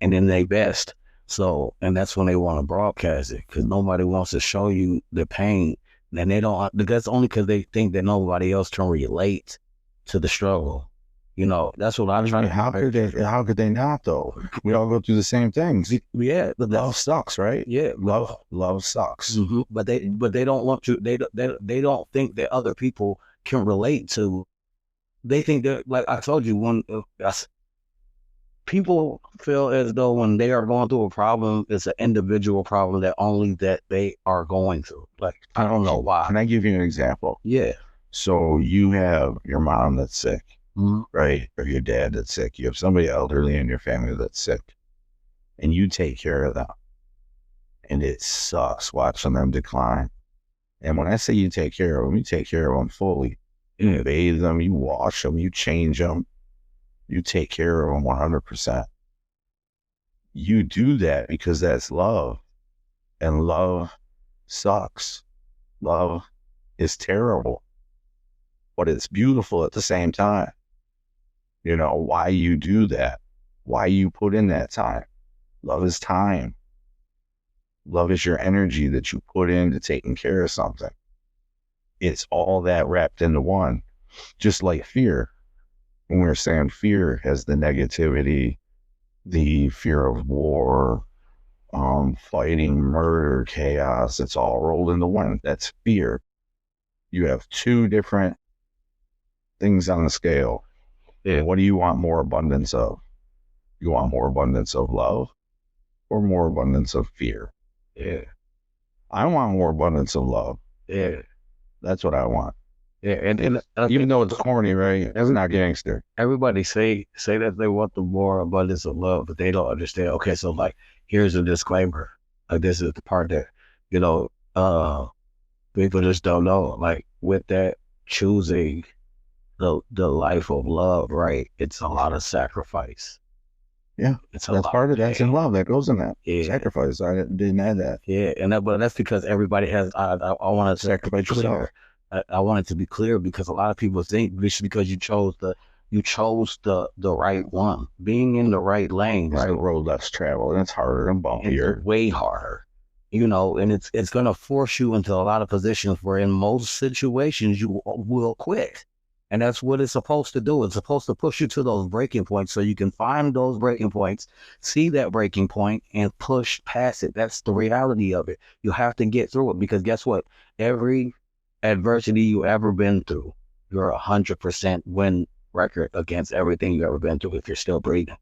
in their best. So, and that's when they want to broadcast it because nobody wants to show you the pain. And they don't, that's only because they think that nobody else can relate to the struggle. That's what I'm trying to. How could they not though? We all go through the same things. Yeah. But love sucks, right? Yeah. Love sucks. Mm-hmm. But they don't want to, they don't think that other people can relate to, they think that, like I told you, people feel as though when they are going through a problem, it's an individual problem that they are going through. Like, I don't know why. Can I give you an example? Yeah. So you have your mom that's sick, right? Or your dad that's sick. You have somebody elderly in your family that's sick. And you take care of them. And it sucks watching them decline. And when I say you take care of them, you take care of them fully. You bathe them, you wash them, you change them. You take care of them 100%. You do that because that's love. And love sucks. Love is terrible. But it's beautiful at the same time. Why you do that. Why you put in that time. Love is time. Love is your energy that you put into taking care of something. It's all that wrapped into one. Just like fear. When we're saying fear has the negativity, the fear of war, fighting, murder, chaos, it's all rolled into one. That's fear. You have two different things on the scale. Yeah. What do you want more abundance of? You want more abundance of love or more abundance of fear? Yeah. I want more abundance of love. Yeah. That's what I want. Yeah. And Even though it's corny, right? It's not gangster. everybody say that they want the more abundance of love, but they don't understand. Okay, so like here's a disclaimer. Like this is the part that, you know, people just don't know. Like with that choosing the life of love, right? It's a lot of sacrifice. Yeah. It's a That's lot. part of that's in love. That goes in that. Yeah. Sacrifice. I didn't add that. Yeah, but that's because everybody has. I want to Sacrifice yourself. I want it to be clear because a lot of people think just because you chose the right one, being in the right lane, It's right? the road less traveled, and it's harder and bumpier. It's way harder, you know, and it's going to force you into a lot of positions where in most situations you will quit. And that's what it's supposed to do. It's supposed to push you to those breaking points so you can find those breaking points, see that breaking point, and push past it. That's the reality of it. You have to get through it because guess what? Every adversity you ever been through, you're 100% win record against everything you ever been through if you're still breathing.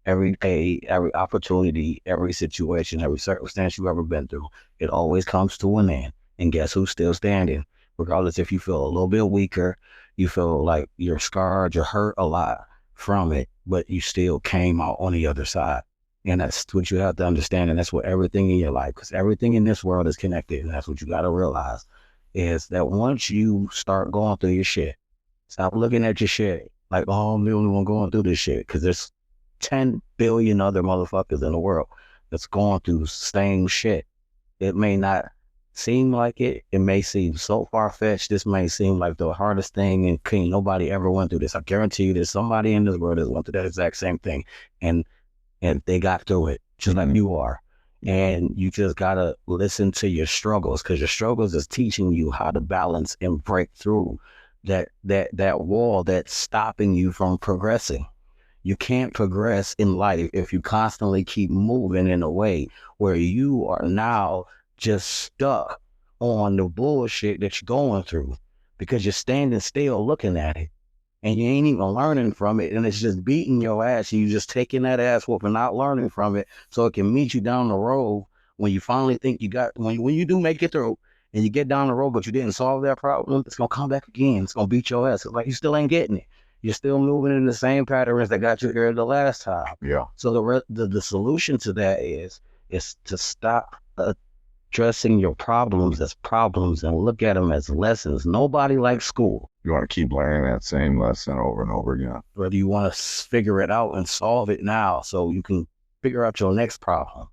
Every day, every opportunity, every situation, every circumstance you've ever been through, it always comes to an end. And guess who's still standing? Regardless if you feel a little bit weaker, you feel like you're scarred, you're hurt a lot from it, but you still came out on the other side. And that's what you have to understand. And that's what everything in your life, because everything in this world is connected. And that's what you got to realize is that once you start going through your shit, stop looking at your shit like, oh, I'm the only one going through this shit. Because there's 10 billion other motherfuckers in the world that's going through the same shit. It may not seem like it. It may seem so far-fetched. This may seem like the hardest thing, and nobody ever went through this. I guarantee you there's somebody in this world that went through that exact same thing, and they got through it just like you are. And you just gotta listen to your struggles, because your struggles is teaching you how to balance and break through that wall that's stopping you from progressing. You can't progress in life if you constantly keep moving in a way where you are now just stuck on the bullshit that you're going through because you're standing still looking at it and you ain't even learning from it, and it's just beating your ass, and you just taking that ass whooping, not learning from it, so it can meet you down the road when you finally think you got, when you do make it through and you get down the road but you didn't solve that problem, it's gonna come back again. It's gonna beat your ass. It's like you still ain't getting it. You're still moving in the same patterns that got you here the last time. Yeah. So the solution to that is to stop addressing your problems as problems and look at them as lessons. Nobody likes school. You want to keep learning that same lesson over and over again. Whether you want to figure it out and solve it now so you can figure out your next problem.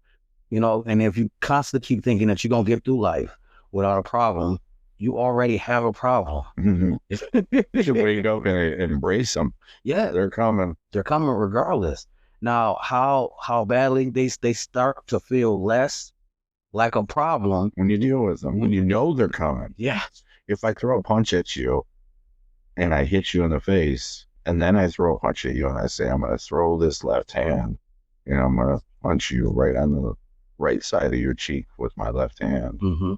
You know, and if you constantly keep thinking that you're going to get through life without a problem, you already have a problem. You should wake up and embrace them. Yeah. They're coming. They're coming regardless. Now, how badly they start to feel less like a problem when you deal with them, when you know they're coming. Yeah. If I throw a punch at you and I hit you in the face, and then I throw a punch at you and I say, I'm going to throw this left hand and I'm going to punch you right on the right side of your cheek with my left hand. Mm-hmm.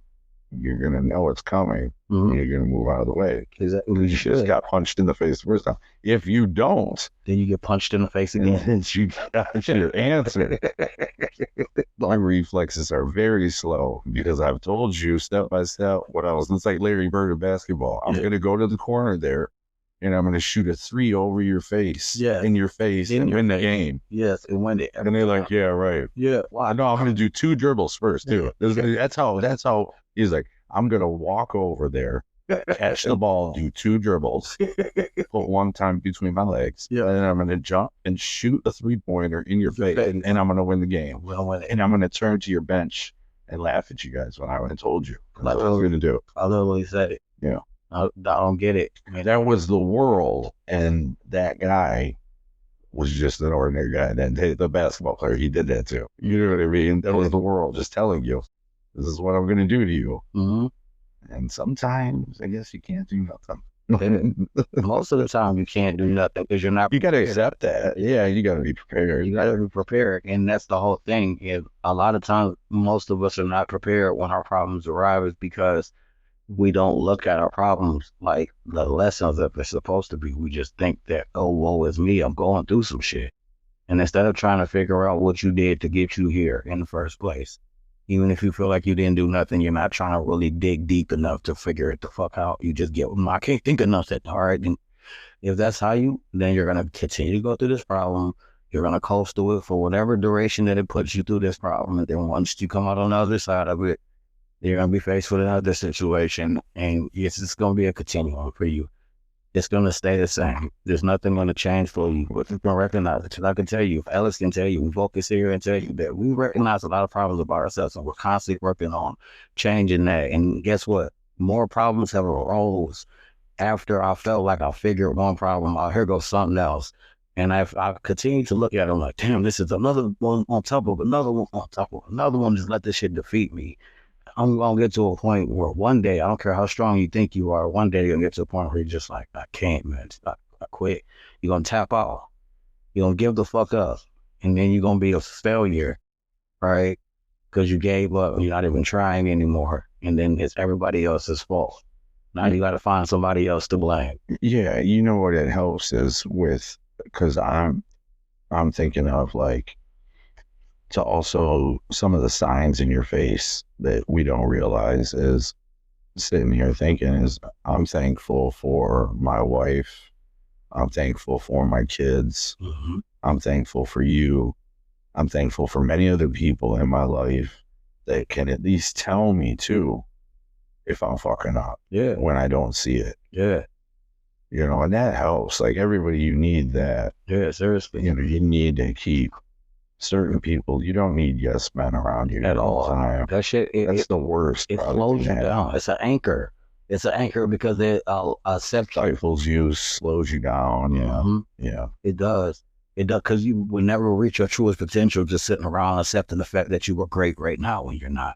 You're going to know it's coming. Mm-hmm. And you're going to move out of the way. Exactly. You just got punched in the face the first time. If you don't, then you get punched in the face again. And you got your answer. My reflexes are very slow because I've told you step by step what else. It's like Larry Bird of basketball. I'm going to go to the corner there and I'm going to shoot a 3 over your face. Yeah. In your face and win the game. Yes. And win it. And they're like, yeah, right. Yeah. Well, no, I'm going to do 2 dribbles first too. That's how he's like, I'm going to walk over there, catch the ball, do 2 dribbles, put 1 time between my legs, and then I'm going to jump and shoot a 3-pointer in your face, and I'm going to win the game. And I'm going to turn to your bench and laugh at you guys when I would have told you. That's what I was going to do. I literally said it. Yeah. I don't get it. I mean, that was the world, and that guy was just an ordinary guy. And then the basketball player, he did that too. You know what I mean? That was the world just telling you, this is what I'm going to do to you. Mm-hmm. And sometimes, I guess you can't do nothing. Most of the time, you can't do nothing because you're not. You got to accept that. Yeah, you got to be prepared. You got to be prepared, and that's the whole thing. And a lot of times, most of us are not prepared when our problems arrive, is because we don't look at our problems like the lessons that they're supposed to be. We just think that, oh, woe is me, I'm going through some shit. And instead of trying to figure out what you did to get you here in the first place, even if you feel like you didn't do nothing, you're not trying to really dig deep enough to figure it the fuck out. You just get, I can't think of nothing. All right. And if that's how you, then you're going to continue to go through this problem. You're going to coast through it for whatever duration that it puts you through this problem. And then once you come out on the other side of it, you're going to be faced with another situation. And it's just going to be a continuum for you. It's going to stay the same. There's nothing going to change for you. But you can recognize it. I can tell you, Ellis can tell you, we both can sit here and tell you that we recognize a lot of problems about ourselves, and we're constantly working on changing that. And guess what? More problems have arose after I felt like I figured one problem out. Here goes something else. And I continue to look at it, I'm like, damn, this is another one on top of another one on top of another one. Just let this shit defeat me. I'm going to get to a point where one day, I don't care how strong you think you are, one day you're going to get to a point where you're just like, I can't, man. I quit. You're going to tap out. You're going to give the fuck up. And then you're going to be a failure, right? Because you gave up. You're not even trying anymore. And then it's everybody else's fault. Now you got to find somebody else to blame. Yeah, you know what it helps is with, because I'm thinking of like, to also some of the signs in your face that we don't realize is sitting here thinking is I'm thankful for my wife. I'm thankful for my kids. Mm-hmm. I'm thankful for you. I'm thankful for many other people in my life that can at least tell me too if I'm fucking up. Yeah. When I don't see it. Yeah. You know, and that helps. Like everybody, you need that. Yeah, seriously. You know, you need to keep certain people. You don't need yes men around you At all. That shit, that's the worst. It slows you down. It's an anchor. It's an anchor because it stifles you, slows you down. Yeah. Mm-hmm. Yeah. It does. It does, because you will never reach your truest potential just sitting around accepting the fact that you were great right now when you're not.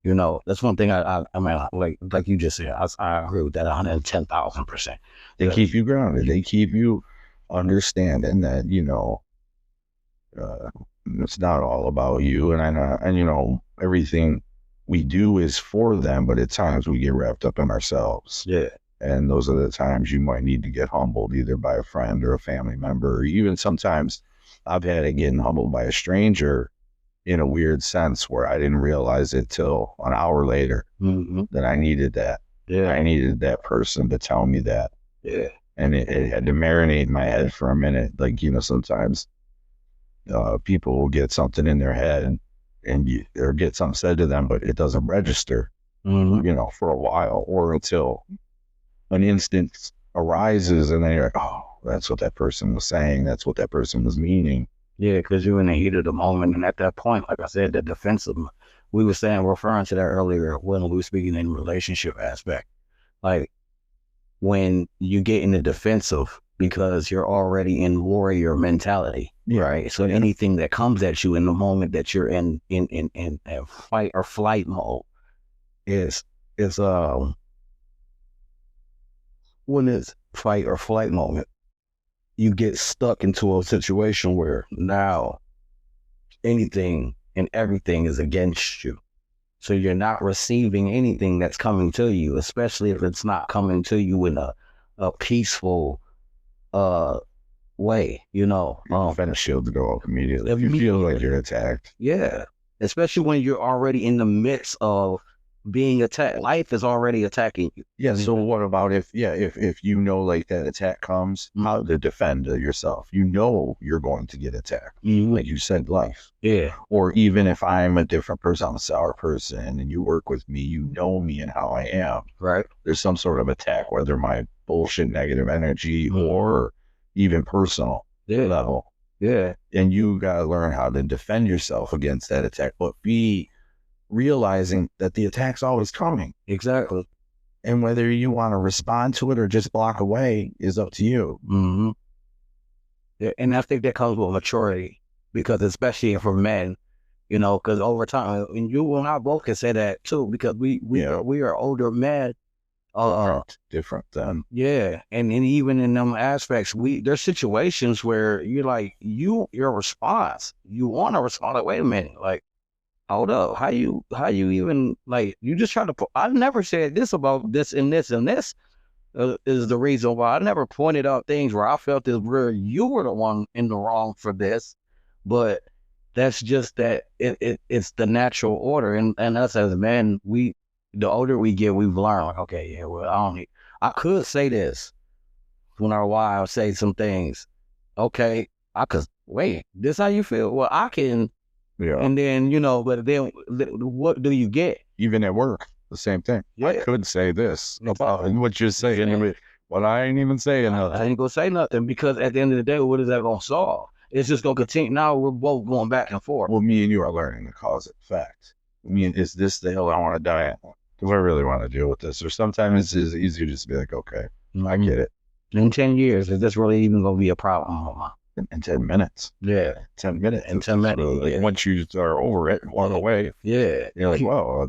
You know, that's one thing I mean, like you just said, I agree with that 110,000%. They keep you grounded. They keep you understanding that, you know, it's not all about you. And you know, everything we do is for them, but at times we get wrapped up in ourselves. Yeah. And those are the times you might need to get humbled either by a friend or a family member, or even sometimes I've had it getting humbled by a stranger in a weird sense where I didn't realize it till an hour later that I needed that. Yeah. I needed that person to tell me that. Yeah. And it had to marinate in my head for a minute. Like, you know, sometimes people will get something in their head or get something said to them, but it doesn't register, you know, for a while or until an instance arises and then you're like, oh, that's what that person was saying. That's what that person was meaning. Yeah, because you're in the heat of the moment. And at that point, like I said, the defensive, we were referring to that earlier when we were speaking in relationship aspect. Like when you get in the defensive because you're already in warrior mentality, right? So anything that comes at you in the moment that you're in fight or flight mode is when it's fight or flight moment, you get stuck into a situation where now anything and everything is against you. So you're not receiving anything that's coming to you, especially if it's not coming to you in a peaceful way, you know. Defense shield to go up immediately. If you feel like you're attacked. Yeah. Especially when you're already in the midst of being attacked. Life is already attacking you. Yeah. So what about if you know like that attack comes, how to defend yourself? You know you're going to get attacked. Like you said, life. Yeah. Or even if I'm a different person, I'm a sour person, and you work with me, you know me and how I am. Right. There's some sort of attack, whether my bullshit negative energy or even personal level. Yeah. And you gotta learn how to defend yourself against that attack, but be realizing that the attack's always coming. Exactly. And whether you want to respond to it or just block away is up to you. Mm-hmm. Yeah, and I think that comes with maturity, because especially for men, you know, because over time, and you and I both can say that too, because we are older men. Different then. Yeah, and even in them aspects, there's situations where you're like, your response, you want to respond like, wait a minute, like, hold up, how you even, like, you just try to, I never said this about this and this and this is the reason why. I never pointed out things where I felt as where you were the one in the wrong for this. but that's just that it's the natural order. And us as men, the older we get, we've learned, like, okay, yeah, well, I could say this when our wives say some things. Okay, I could, wait, this how you feel? Well, I can, Yeah. and then, but then what do you get? Even at work, the same thing. Yeah. I could say this about what you're saying, but I ain't even saying I nothing. ain't gonna say nothing, because at the end of the day, what is that gonna solve? It's just gonna continue. Now we're both going back and forth. Well, me and you are learning the cause and effect. I mean, is this the hill I want to die at? Do I really want to deal with this? Or sometimes it's easier just to be like, okay, I get it. In 10 years, is this really even gonna be a problem? In 10 minutes. Yeah. 10 minutes. In 10 minutes. Like, Yeah. once you are over it and walk away, Yeah. you're like, whoa,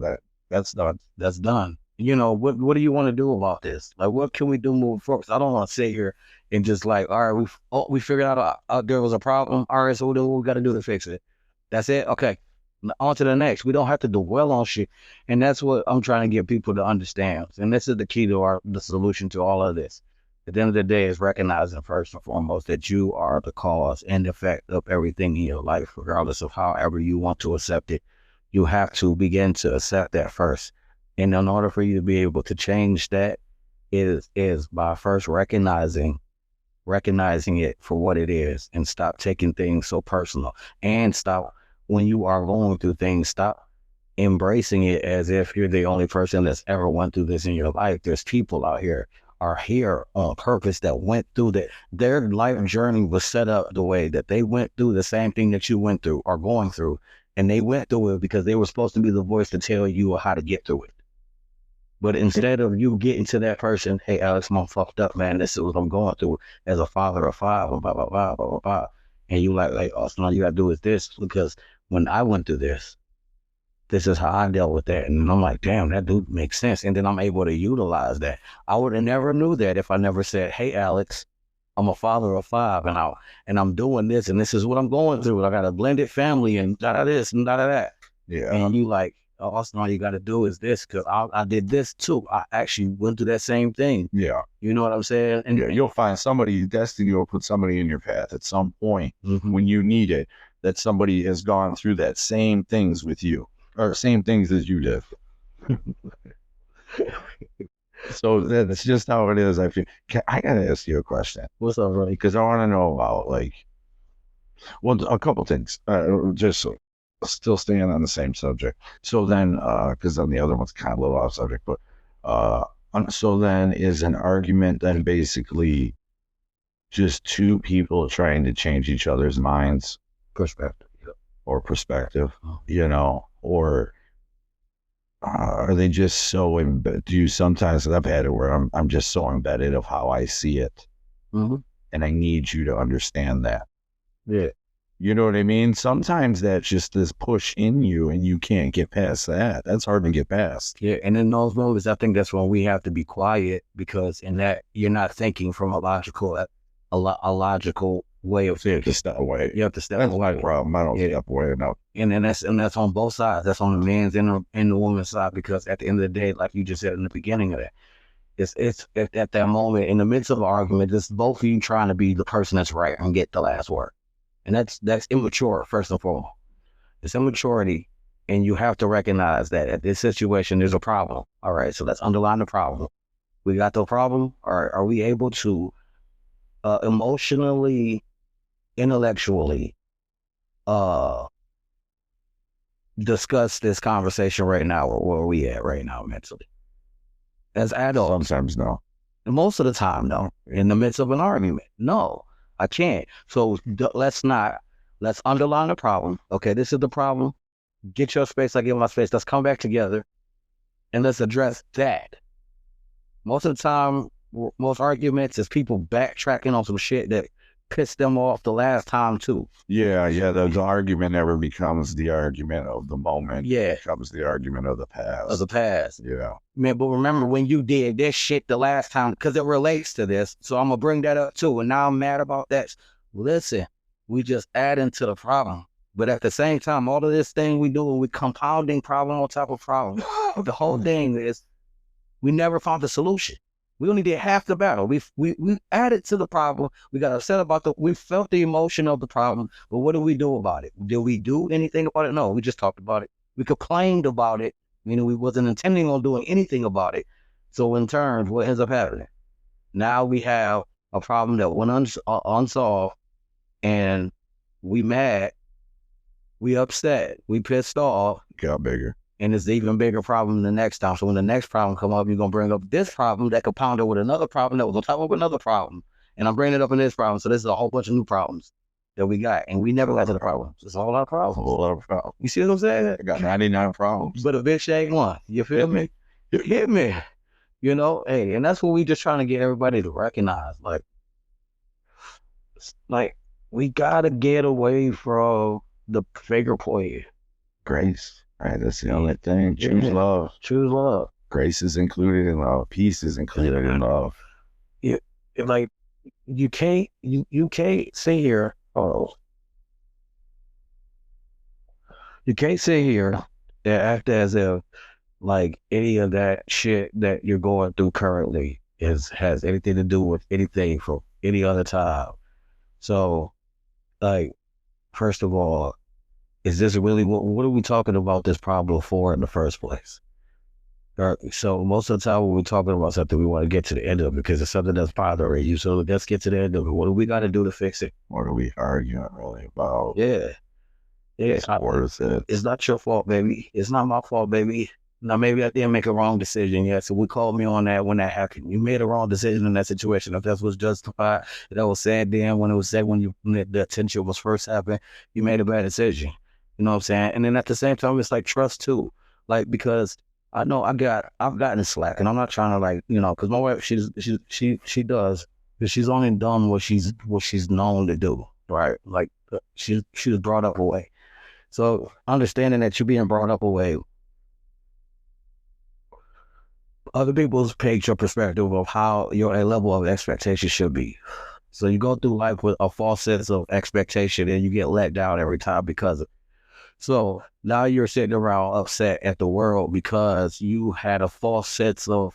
that's done. That's done. What do you want to do about this? Like, what can we do moving forward? 'Cause I don't want to sit here and just like, all right, we figured out there was a problem. All right, so what we got to do to fix it? That's it. Okay, on to the next. We don't have to dwell on shit, and that's what I'm trying to get people to understand. And this is the key to the solution to all of this. At the end of the day, is recognizing first and foremost that you are the cause and effect of everything in your life, regardless of however you want to accept it. You have to begin to accept that first. And in order for you to be able to change that is by first recognizing it for what it is, and stop taking things so personal, and stop, when you are going through things, stop embracing it as if you're the only person that's ever went through this in your life. There's people out here are here on purpose that went through that. Their life journey was set up the way that they went through the same thing that you went through or going through. And they went through it because they were supposed to be the voice to tell you how to get through it. But instead of you getting to that person, hey, Alex, I'm fucked up, man. This is what I'm going through as a father of five, blah, blah, blah, blah, blah, blah. And you like, oh, so all you got to do is this, because when I went through this is how I dealt with that. And I'm like, damn, that dude makes sense. And then I'm able to utilize that. I would have never knew that if I never said, hey, Alex, I'm a father of five, and I'm doing this, and this is what I'm going through. I got a blended family and da this and da that. Yeah. And you like, oh, Austin, all you got to do is this, because I did this too. I actually went through that same thing. Yeah. You know what I'm saying? And yeah, you'll find somebody, destiny will put somebody in your path at some point when you need it, that somebody has gone through that same things with you, or same things as you did. So that's just how it is. I feel. I gotta ask you a question. What's up, buddy? Because I want to know about, like, well, a couple things. Just still staying on the same subject. So then, because then the other one's kind of a little off subject, but so then is an argument then basically just two people trying to change each other's minds, Perspective. or perspective, or are they just so embedded? Do you sometimes, I've had it where I'm just so embedded of how I see it, and I need you to understand that. Yeah. You know what I mean? Sometimes that's just this push in you, and you can't get past that. That's hard to get past. Yeah, and in those moments, I think that's when we have to be quiet, because in that you're not thinking from a logical way of So you have thinking. to step away. You have to step That's away. my problem. I don't step away enough. And that's on both sides. That's on the man's and the woman's side, because at the end of the day, like you just said in the beginning of that, it's at that moment in the midst of an argument, it's both of you trying to be the person that's right and get the last word. And that's immature, first and foremost. It's immaturity, and you have to recognize that at this situation, there's a problem. All right, so let's underline the problem. We got the problem. Are we able to emotionally, intellectually discuss this conversation right now, or where are we at right now mentally? As adults, Sometimes no. most of the time, no. In the midst of an argument, no, I can't. So let's underline the problem. Okay, this is the problem. Get your space, I get my space. Let's come back together and let's address that. Most of the time, most arguments is people backtracking on some shit that pissed them off the last time too. Yeah. The argument never becomes the argument of the moment. Yeah. It becomes the argument of the past. Of the past. Yeah. Man, but remember when you did this shit the last time, because it relates to this. So I'm going to bring that up too. And now I'm mad about that. Listen, we just adding to the problem. But at the same time, all of this thing we doing, we compounding problem on top of problem. The whole thing is we never found the solution. We only did half the battle. We added to the problem. We got upset about we felt the emotion of the problem, but what do we do about it? Did we do anything about it? No, we just talked about it. We complained about it, meaning we wasn't intending on doing anything about it. So in turn, what ends up happening? Now we have a problem that went unsolved, and we mad, we upset, we pissed off. Got bigger. And it's an even bigger problem the next time. So when the next problem come up, you're going to bring up this problem that compounded with another problem that was on top of another problem. And I'm bringing it up in this problem. So this is a whole bunch of new problems that we got. And we never got to the problems. It's a whole lot of problems. A whole lot of problems. You see what I'm saying? I got 99 problems. But a bitch ain't one. You feel me? Hit me. You know, hey, and that's what we just trying to get everybody to recognize. Like we gotta get away from the figure play. Grace, right? That's the only thing. Choose love. Choose love. Grace is included in love. Peace is included in love. Like you can't sit here. Oh, you can't sit here and act as if like any of that shit that you're going through currently has anything to do with anything from any other time. So, like, first of all, is this really what are we talking about this problem for in the first place? So most of the time when we're talking about something, we want to get to the end of it because it's something that's bothering you. So let's get to the end of it. What do we got to do to fix it? What are we arguing really about? Yeah. It's not worth it. It's not your fault, baby. It's not my fault, baby. Now, maybe I didn't make a wrong decision. Yeah, so we called me on that when that happened. You made a wrong decision in that situation. If that was justified, if that was said then, when it was said when the attention was first happening, you made a bad decision. You know what I'm saying? And then at the same time, it's like trust too. Like, because I know I've gotten slack, and I'm not trying to like, you know, because my wife, she does, but she's only done what she's known to do, right? Like she was brought up away. So understanding that you're being brought up away, other people's paint your perspective of how your level of expectation should be. So you go through life with a false sense of expectation, and you get let down every time because of it. So now you're sitting around upset at the world because you had a false sense of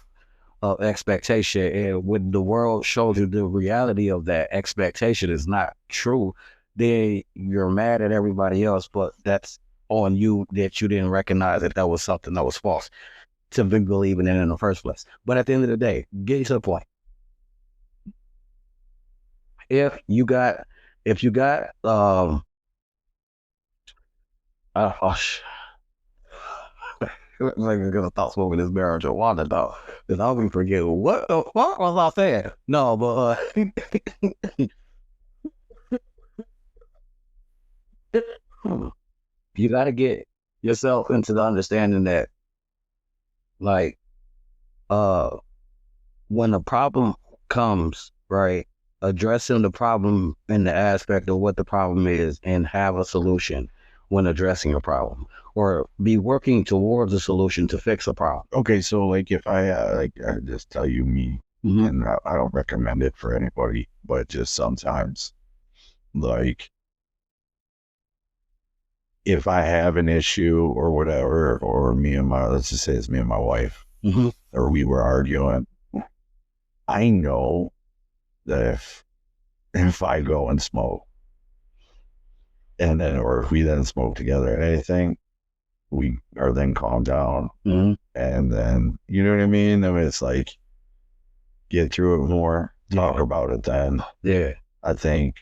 expectation, and when the world shows you the reality of that expectation is not true, then you're mad at everybody else, but that's on you that you didn't recognize that was something that was false to be believing in the first place. But at the end of the day, get to the point. If you got like I'm gonna stop smoking this marijuana dog. Because I'll be forgetting what the fuck was I saying. No, but you gotta get yourself into the understanding that like when the problem comes, right, addressing the problem in the aspect of what the problem is and have a solution when addressing a problem, or be working towards a solution to fix a problem. Okay, so like if I just tell you me, and I don't recommend it for anybody, but just sometimes, like if I have an issue or whatever, or let's just say it's me and my wife, or we were arguing, I know that if I go and smoke, and then, or if we then smoke together or anything, we are then calm down, and then, you know what I mean? I mean, it's like, get through it more, talk about it then. Yeah. I think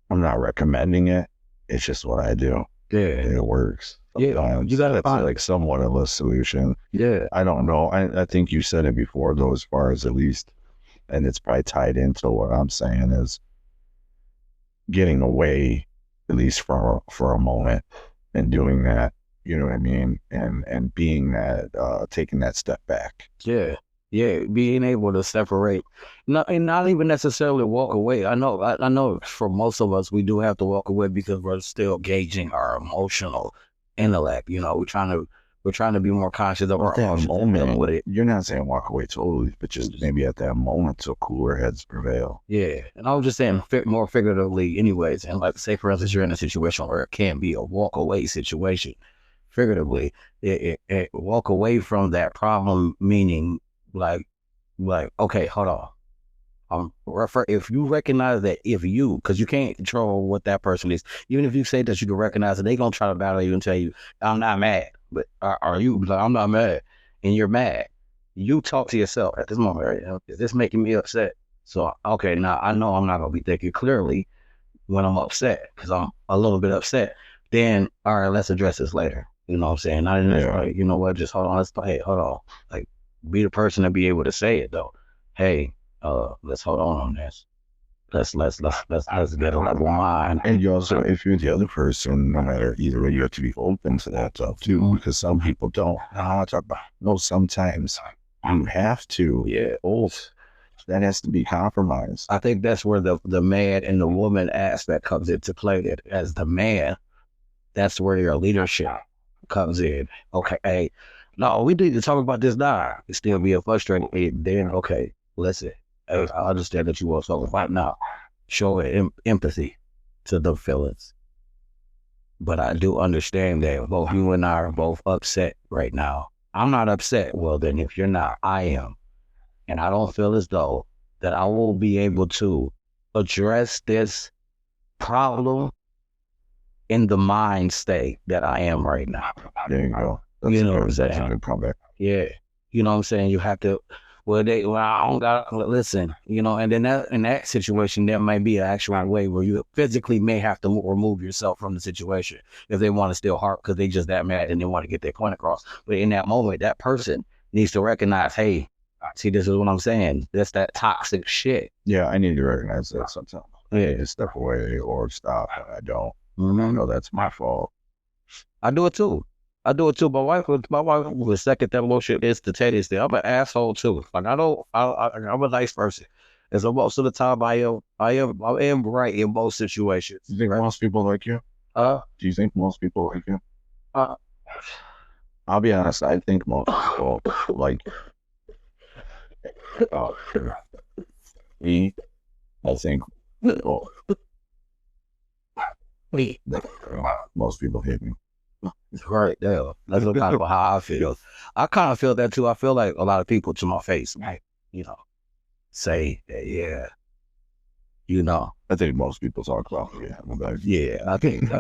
I'm not recommending it. It's just what I do. Yeah. It works. Yeah. You got to find like somewhat of a solution. Yeah. I don't know. I think you said it before, though, as far as at least, and it's probably tied into what I'm saying, is getting away, at least for a moment, and doing that, you know what I mean? And being that, taking that step back. Yeah. Yeah. Being able to separate, and not even necessarily walk away. I know for most of us, we do have to walk away because we're still gauging our emotional intellect. You know, we're trying to be more conscious of our moment with it. You're not saying walk away totally, but just maybe at that moment so cooler heads prevail. Yeah. And I was just saying more figuratively anyways. And like, say for instance, you're in a situation where it can be a walk away situation. Figuratively, it walk away from that problem, meaning like Like, okay, hold on. If you recognize that because you can't control what that person is, even if you say that you can recognize it, they gonna try to battle you and tell you, I'm not mad. But are you like, I'm not mad, and you're mad? You talk to yourself at this moment, right? Is this making me upset? So, okay, now I know I'm not gonna be thinking clearly when I'm upset because I'm a little bit upset. Then, all right, let's address this later. You know what I'm saying? Not in this, like, you know what? Just hold on. Hey, hold on. Like, be the person to be able to say it though. Hey, let's hold on this. Let's get a level line. And you also, if you're the other person, no matter either way, you have to be open to that stuff too, because some people don't. I want to talk about, no, sometimes you have to. Yeah. That has to be compromised. I think that's where the man and the woman aspect comes into play. That as the man, that's where your leadership comes in. Okay, hey, no, we need to talk about this now. It's still being frustrated. Hey, then, okay, listen, hey, I understand that you want to talk about now. Show empathy to the feelings. But I do understand that both you and I are both upset right now. I'm not upset. Well, then if you're not, I am. And I don't feel as though that I will be able to address this problem in the mind state that I am right now. There you go. You know what I'm saying? That's a good comeback. Yeah. You know what I'm saying? You have to, I don't got to listen, you know, and then in that situation, there might be an actual way where you physically may have to remove yourself from the situation if they want to still harp because they just that mad and they want to get their point across. But in that moment, that person needs to recognize, hey, see, this is what I'm saying. That's that toxic shit. Yeah, I need to recognize that sometimes. Yeah. Step away or stop. I don't. Mm-hmm. I know that's my fault. I do it too. My wife was second that bullshit instantaneously. I'm an asshole too. Like I'm a nice person. And so most of the time I am right in most situations. Do you think most people like you? Do you think most people like you? I'll be honest, I think most people like me. I think most people hate me. Right there. That's kind of how I feel. I kind of feel that too. I feel like a lot of people to my face, like, you know, say, yeah, you know. I think most people talk about me. Yeah, I think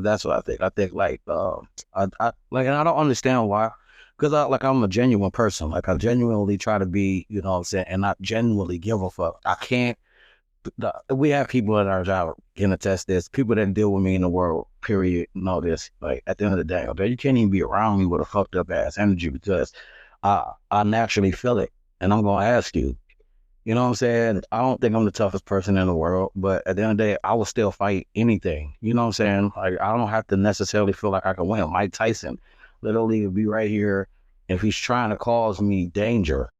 that's what I think. I think like, and I don't understand why, because I'm a genuine person. Like I genuinely try to be, you know what I'm saying, and I genuinely give a fuck. I can't. We have people at our job can attest this. People that deal with me in the world, period, know this. Like at the end of the day, okay, you can't even be around me with a fucked up ass energy because I naturally feel it, and I'm gonna ask you. You know what I'm saying? I don't think I'm the toughest person in the world, but at the end of the day, I will still fight anything. You know what I'm saying? Like I don't have to necessarily feel like I can win. Mike Tyson literally would be right here. If he's trying to cause me danger,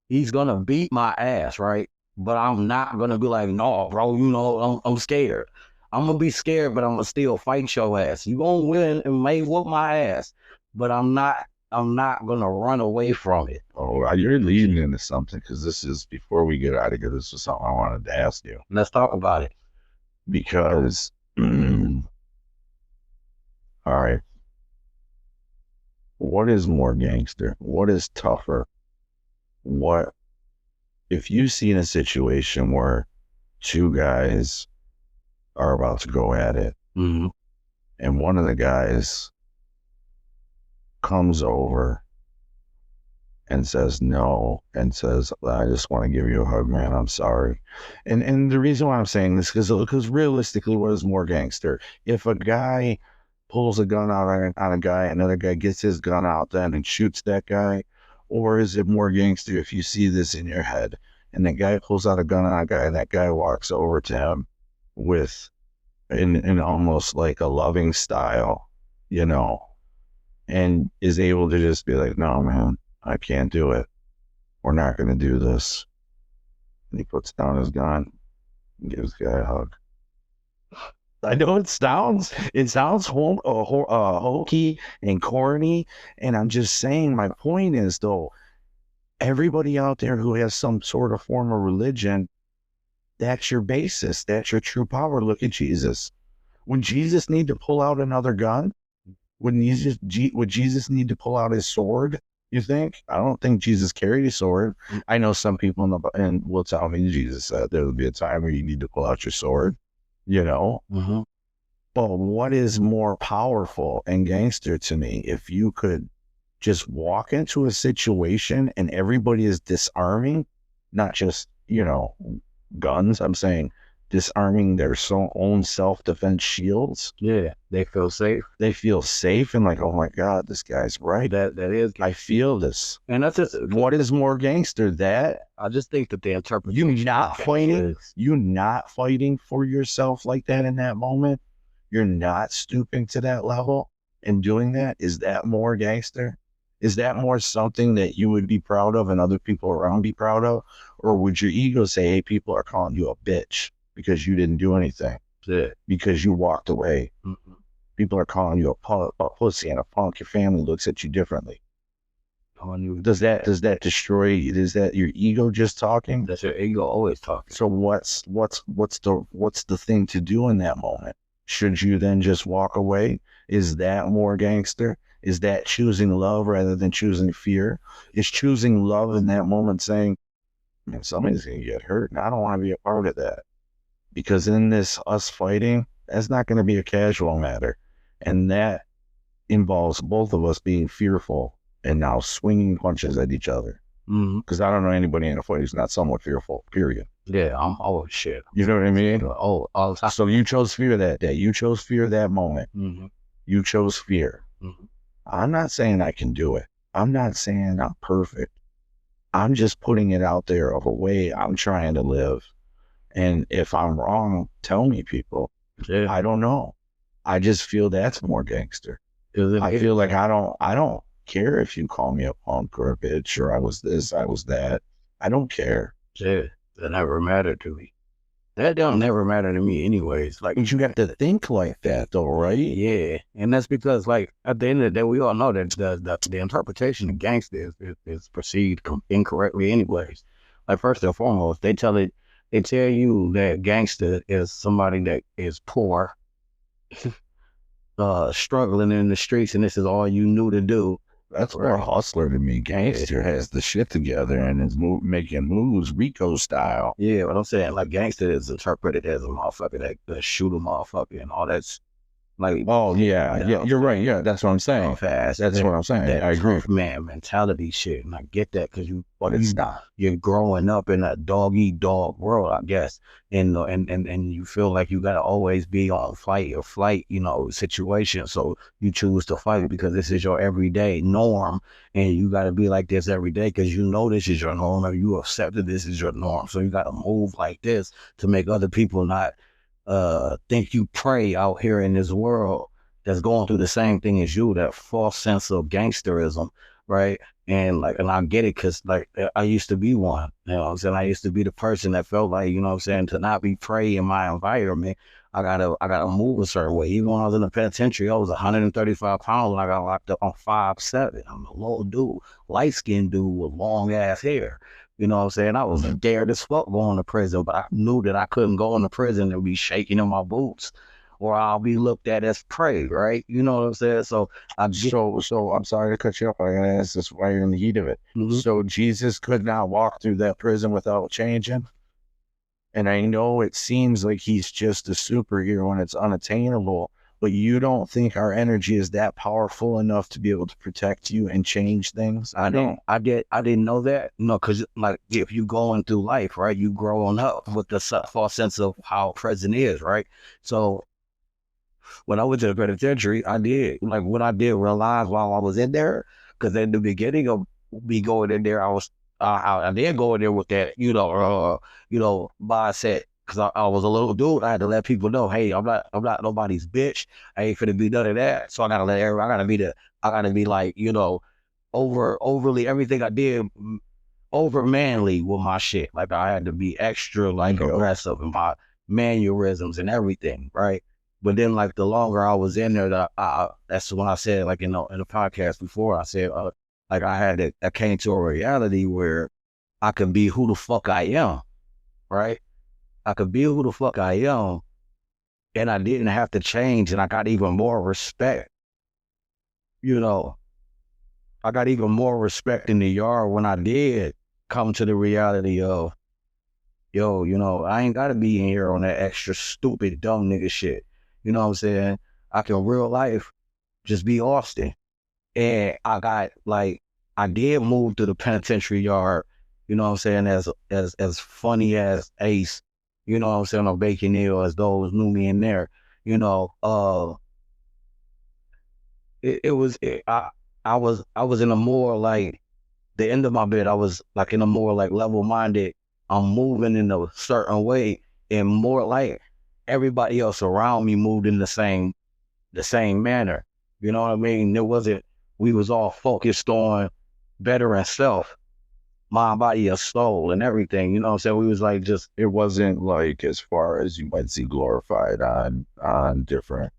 he's gonna beat my ass, right? But I'm not gonna be like, no, bro, you know, I'm scared. I'm gonna be scared, but I'm gonna still fight your ass. You gonna win and may whoop my ass, but I'm not gonna run away from it. Oh, you're leading into something because this is, before we get out of here, this was something I wanted to ask you. Let's talk about it. Because, all right, what is more gangster? What is tougher? What, if you see in a situation where two guys are about to go at it, Mm-hmm. and one of the guys comes over and says no, and says, I just want to give you a hug, man, I'm sorry. And the reason why I'm saying this is because realistically, what is more gangster? If a guy pulls a gun out on a guy, another guy gets his gun out then and shoots that guy, or is it more gangster if you see this in your head and that guy pulls out a gun on a guy and that guy walks over to him with in almost like a loving style, you know, and is able to just be like, no, man, I can't do it. We're not going to do this. And he puts down his gun and gives the guy a hug. I know it sounds hokey and corny, and I'm just saying, my point is, though, everybody out there who has some sort of form of religion, that's your basis. That's your true power. Look at Jesus. Would Jesus need to pull out another gun? Would Jesus need to pull out his sword You think? I don't think Jesus carried a sword. I know some people and will tell me Jesus said there will be a time where you need to pull out your sword, you know? Mm-hmm. But what is more powerful and gangster to me if you could just walk into a situation and everybody is disarming, not just, guns. I'm saying disarming their own self-defense shields. Yeah, they feel safe. They feel safe and like, oh my God, this guy's right. That is, I feel this. and that's just What is more gangster? That I just think that they interpret you not fighting for yourself like that in that moment. You're not stooping to that level and doing that. Is that more gangster? Is that more something that you would be proud of and other people around be proud of? Or would your ego say, hey, people are calling you a bitch because you didn't do anything, because you walked away? Mm-hmm. People are calling you a pussy and a punk. Your family looks at you differently. Does that destroy? Is that your ego just talking? That's your ego always talking. So what's the thing to do in that moment? Should you then just walk away? Is that more gangster? Is that choosing love rather than choosing fear? Is choosing love in that moment saying, man, somebody's going to get hurt and I don't want to be a part of that? Because in this us fighting, that's not going to be a casual matter. And that involves both of us being fearful and now swinging punches at each other. Because I don't know anybody in a fight who's not somewhat fearful, period. Yeah, I'm always shit. You know what I mean? Oh, all the time. So you chose fear that day. You chose fear that moment. Mm-hmm. You chose fear. Mm-hmm. I'm not saying I can do it. I'm not saying I'm perfect. I'm just putting it out there of a way I'm trying to live. And if I'm wrong, tell me, people. Yeah. I don't know. I just feel that's more gangster. I feel like I don't care if you call me a punk or a bitch or I was this, I was that. I don't care. Yeah, that never mattered to me. That don't never matter to me anyways. Like, you got to think like that though, right? Yeah, and that's because, like, at the end of the day, we all know that the interpretation of gangster is perceived incorrectly anyways. Like, first and foremost, they tell you that gangster is somebody that is poor, struggling in the streets, and this is all you knew to do. That's more hustler to me. Gangster has the shit together and is making moves Rico style. Yeah, what I'm saying, like, gangster is interpreted as a motherfucker that shoot a motherfucker and all that's like. Oh yeah, you're right. Yeah, that's what I'm saying. Fast. That's what I'm saying. That I agree. Man mentality shit, and I get that because it's not. You're growing up in a dog eat dog world, I guess, and you feel like you gotta always be on fight or flight, situation. So you choose to fight because this is your everyday norm, and you gotta be like this every day because you know this is your norm, or you accepted this is your norm. So you gotta move like this to make other people not think you prey out here in this world that's going through the same thing as you, that false sense of gangsterism, right? And I get it because, like, I used to be one, you know what I'm saying? I used to be the person that felt like, you know what I'm saying, to not be prey in my environment, I gotta move a certain way. Even when I was in the penitentiary, I was 135 pounds when I got locked up on 5'7". I'm a little dude, light-skinned dude with long ass hair. You know what I'm saying? I was scared as fuck going to prison, but I knew that I couldn't go into prison and be shaking in my boots, or I'll be looked at as prey, right? You know what I'm saying? So I'm sorry to cut you off. I gotta ask this while you're in the heat of it. Mm-hmm. So Jesus could not walk through that prison without changing. And I know it seems like he's just a superhero and it's unattainable, but you don't think our energy is that powerful enough to be able to protect you and change things? I didn't know that. No, because, like, if you going through life, right, you growing up with the false sense of how prison is, right? So when I went to the penitentiary, I did. Like, what I did realize while I was in there, because in the beginning of me going in there, I did go in there with that, mindset. Because I was a little dude, I had to let people know, hey, I'm not nobody's bitch. I ain't finna be none of that. So I gotta let everybody. I gotta be like, overly everything I did, over manly with my shit. Like, I had to be extra aggressive in my mannerisms and everything, right? But then, like, the longer I was in there, that's when I said, like, in the podcast before, I said, I came to a reality where I can be who the fuck I am, right? I could be who the fuck I am, and I didn't have to change, and I got even more respect. I got even more respect in the yard when I did come to the reality of, yo, you know, I ain't gotta be in here on that extra stupid, dumb nigga shit. You know what I'm saying? I can real life just be Austin. And I got like, I did move to the penitentiary yard, you know what I'm saying, as funny as Ace, you know what I'm saying, or Bacon Hill, as those knew me in there, you know, I was in a more like, the end of my bed, I was like in a more like level-minded, I'm moving in a certain way, and more like everybody else around me moved in the same manner. You know what I mean? We was all focused on better and self, mind, body, and soul, and everything. You know what I'm saying? We was like just, It wasn't like as far as you might see glorified on different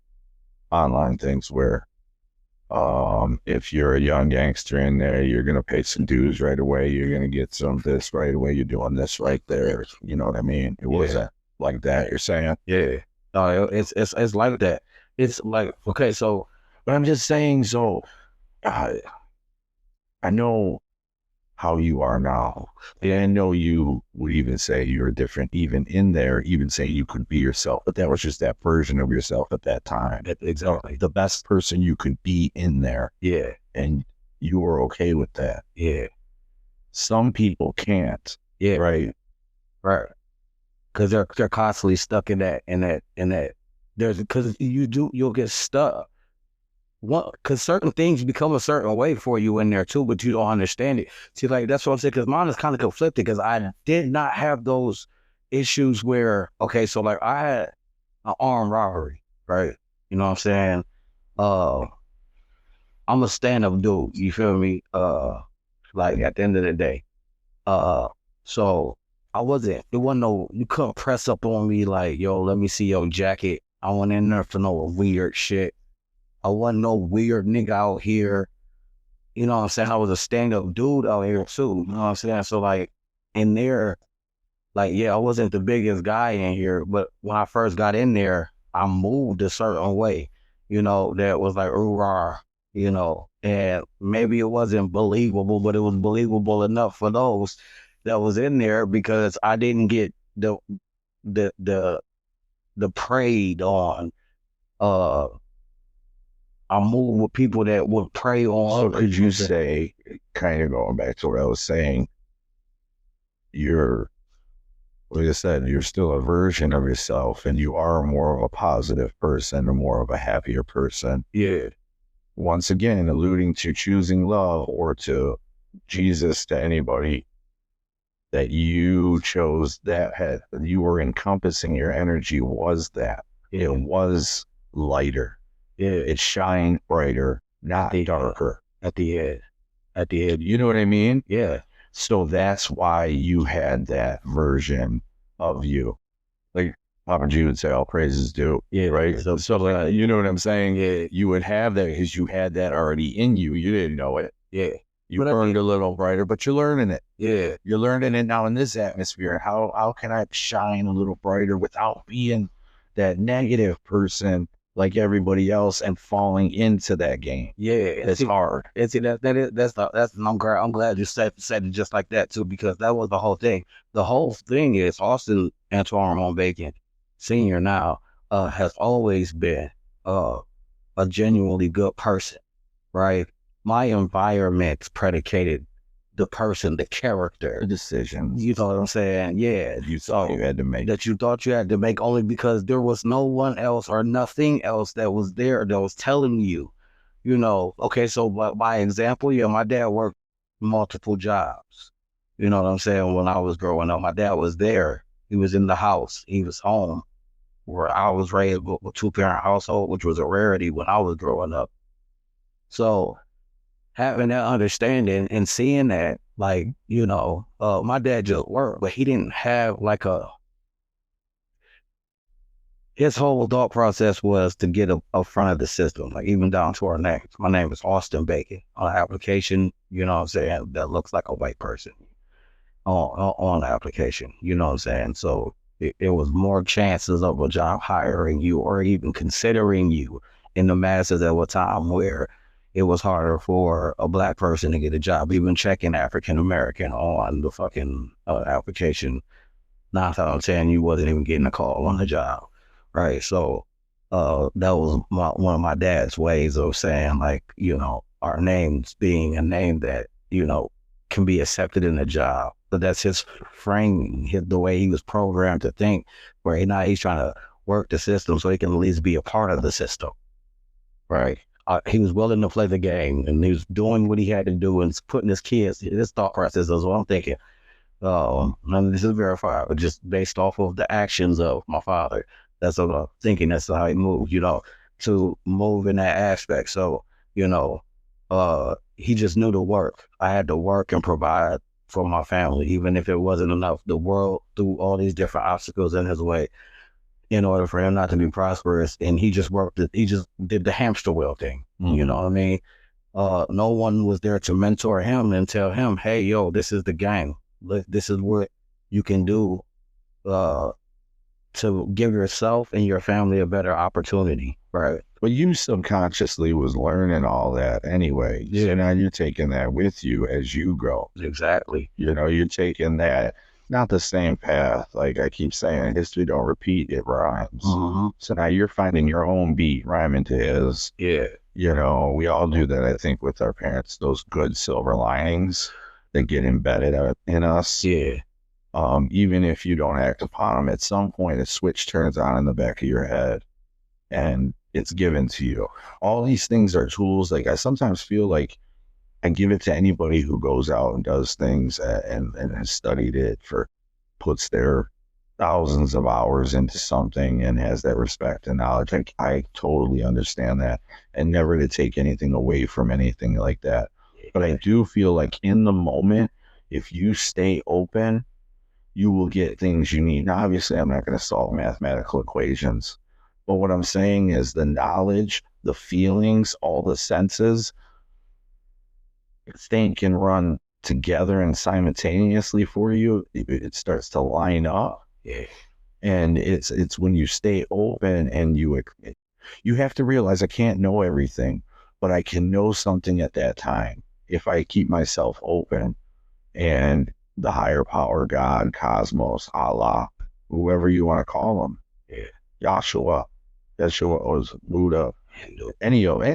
online things where if you're a young gangster in there, you're gonna pay some dues right away, you're gonna get some this right away, you're doing this right there. You know what I mean? It wasn't like that, you're saying? yeah. No, it's like that. It's like, okay, so But I'm just saying, so I know how you are now. And I know you would even say you're different, even in there, even say you could be yourself, but that was just that version of yourself at that time. exactly. The best person you could be in there. Yeah, And you were okay with that. yeah, Some people can't. yeah. Right. Right. Because they're constantly stuck in that. Because you'll get stuck. Because certain things become a certain way for you in there too, but you don't understand it. See, like, that's what I'm saying, because mine is kind of conflicted, because I did not have those issues where, okay, so like I had an armed robbery, right? You know what I'm saying? I'm a stand-up dude, you feel me? Like at the end of the day. So it wasn't no, you couldn't press up on me like, yo, let me see your jacket. I wasn't in there for no weird shit. I wasn't no weird nigga out here. You know what I'm saying? I was a stand-up dude out here too. You know what I'm saying? So like in there, like, yeah, I wasn't the biggest guy in here, but when I first got in there, I moved a certain way, you know, that was like, ooh, rah, you know, and maybe it wasn't believable, but it was believable enough for those that was in there, because I didn't get the preyed on. I moved with people that would prey on. So could you say, kind of going back to what I was saying, like I said, you're still a version of yourself, and you are more of a positive person, or more of a happier person. Yeah. Once again, alluding to choosing love, or to Jesus, to anybody, that you chose, that you were encompassing, your energy was that. Yeah. It was lighter. Yeah. It shined brighter, not darker. At the end. You know what I mean? Yeah. So that's why you had that version of you. Like Papa G would say, all praises due. Yeah. Right? So like, you know what I'm saying? Yeah. You would have that because you had that already in you. You didn't know it. Yeah. You burned a little brighter, but you're learning it. Yeah. You're learning it now in this atmosphere. How can I shine a little brighter without being that negative person like everybody else and falling into that game? Yeah. It's hard. I'm glad you said it just like that too, because that was the whole thing. The whole thing is Austin Antoine Ramon Bacon Sr. now has always been a genuinely good person, right? My environment predicated the person, the character, The decisions you know what I'm saying? Yeah. you thought you had to make. That you thought you had to make, only because there was no one else or nothing else that was there that was telling you, you know, okay, so by example, yeah, my dad worked multiple jobs. You know what I'm saying? When I was growing up, my dad was there. He was in the house. He was home. Where I was raised with a two-parent household, which was a rarity when I was growing up. So having that understanding and seeing that, like, you know, my dad just worked, but he didn't have like his whole thought process was to get up front of the system, like even down to our names. My name is Austin Bacon. On an application, you know what I'm saying, that looks like a white person on the application, you know what I'm saying? So it was more chances of a job hiring you or even considering you in the masses at a time where it was harder for a black person to get a job, even checking African American on the fucking application. 9 out of 10, you wasn't even getting a call on the job, right? So that was one of my dad's ways of saying, like, you know, our names being a name that, you know, can be accepted in a job. But that's his framing, the way he was programmed to think, where now he's trying to work the system so he can at least be a part of the system, right? He was willing to play the game, and he was doing what he had to do and putting his kids, his thought process is what I'm thinking. And this is verified, just based off of the actions of my father. That's what I'm thinking. That's how he moved, you know, to move in that aspect. So, you know, he just knew to work. I had to work and provide for my family, even if it wasn't enough. The world threw all these different obstacles in his way in order for him not to be prosperous. And he just he just did the hamster wheel thing. You know what I mean? No one was there to mentor him and tell him, hey, yo, this is the game. This is what you can do to give yourself and your family a better opportunity, right? But you subconsciously was learning all that anyway. Yeah. So now you're taking that with you as you grow. Exactly. You know, you're taking that, not the same path. Like I keep saying, history don't repeat, it rhymes. So now you're finding your own beat rhyming to his. Yeah. You know, we all do that, I think, with our parents, those good silver linings that get embedded in us. Yeah. Even if you don't act upon them, at some point a switch turns on in the back of your head and it's given to you. All these things are tools. Like I sometimes feel like I give it to anybody who goes out and does things and has studied it, puts their thousands of hours into something and has that respect and knowledge. I totally understand that, and never to take anything away from anything like that. But I do feel like in the moment, if you stay open, you will get things you need. Now, obviously, I'm not going to solve mathematical equations, but what I'm saying is the knowledge, the feelings, all the senses, thing can run together and simultaneously for you. It starts to line up. Yeah. And it's when you stay open and you have to realize I can't know everything, but I can know something at that time if I keep myself open. And the higher power, God, cosmos, Allah, whoever you want to call them, Yeshua was Buddha, any of them,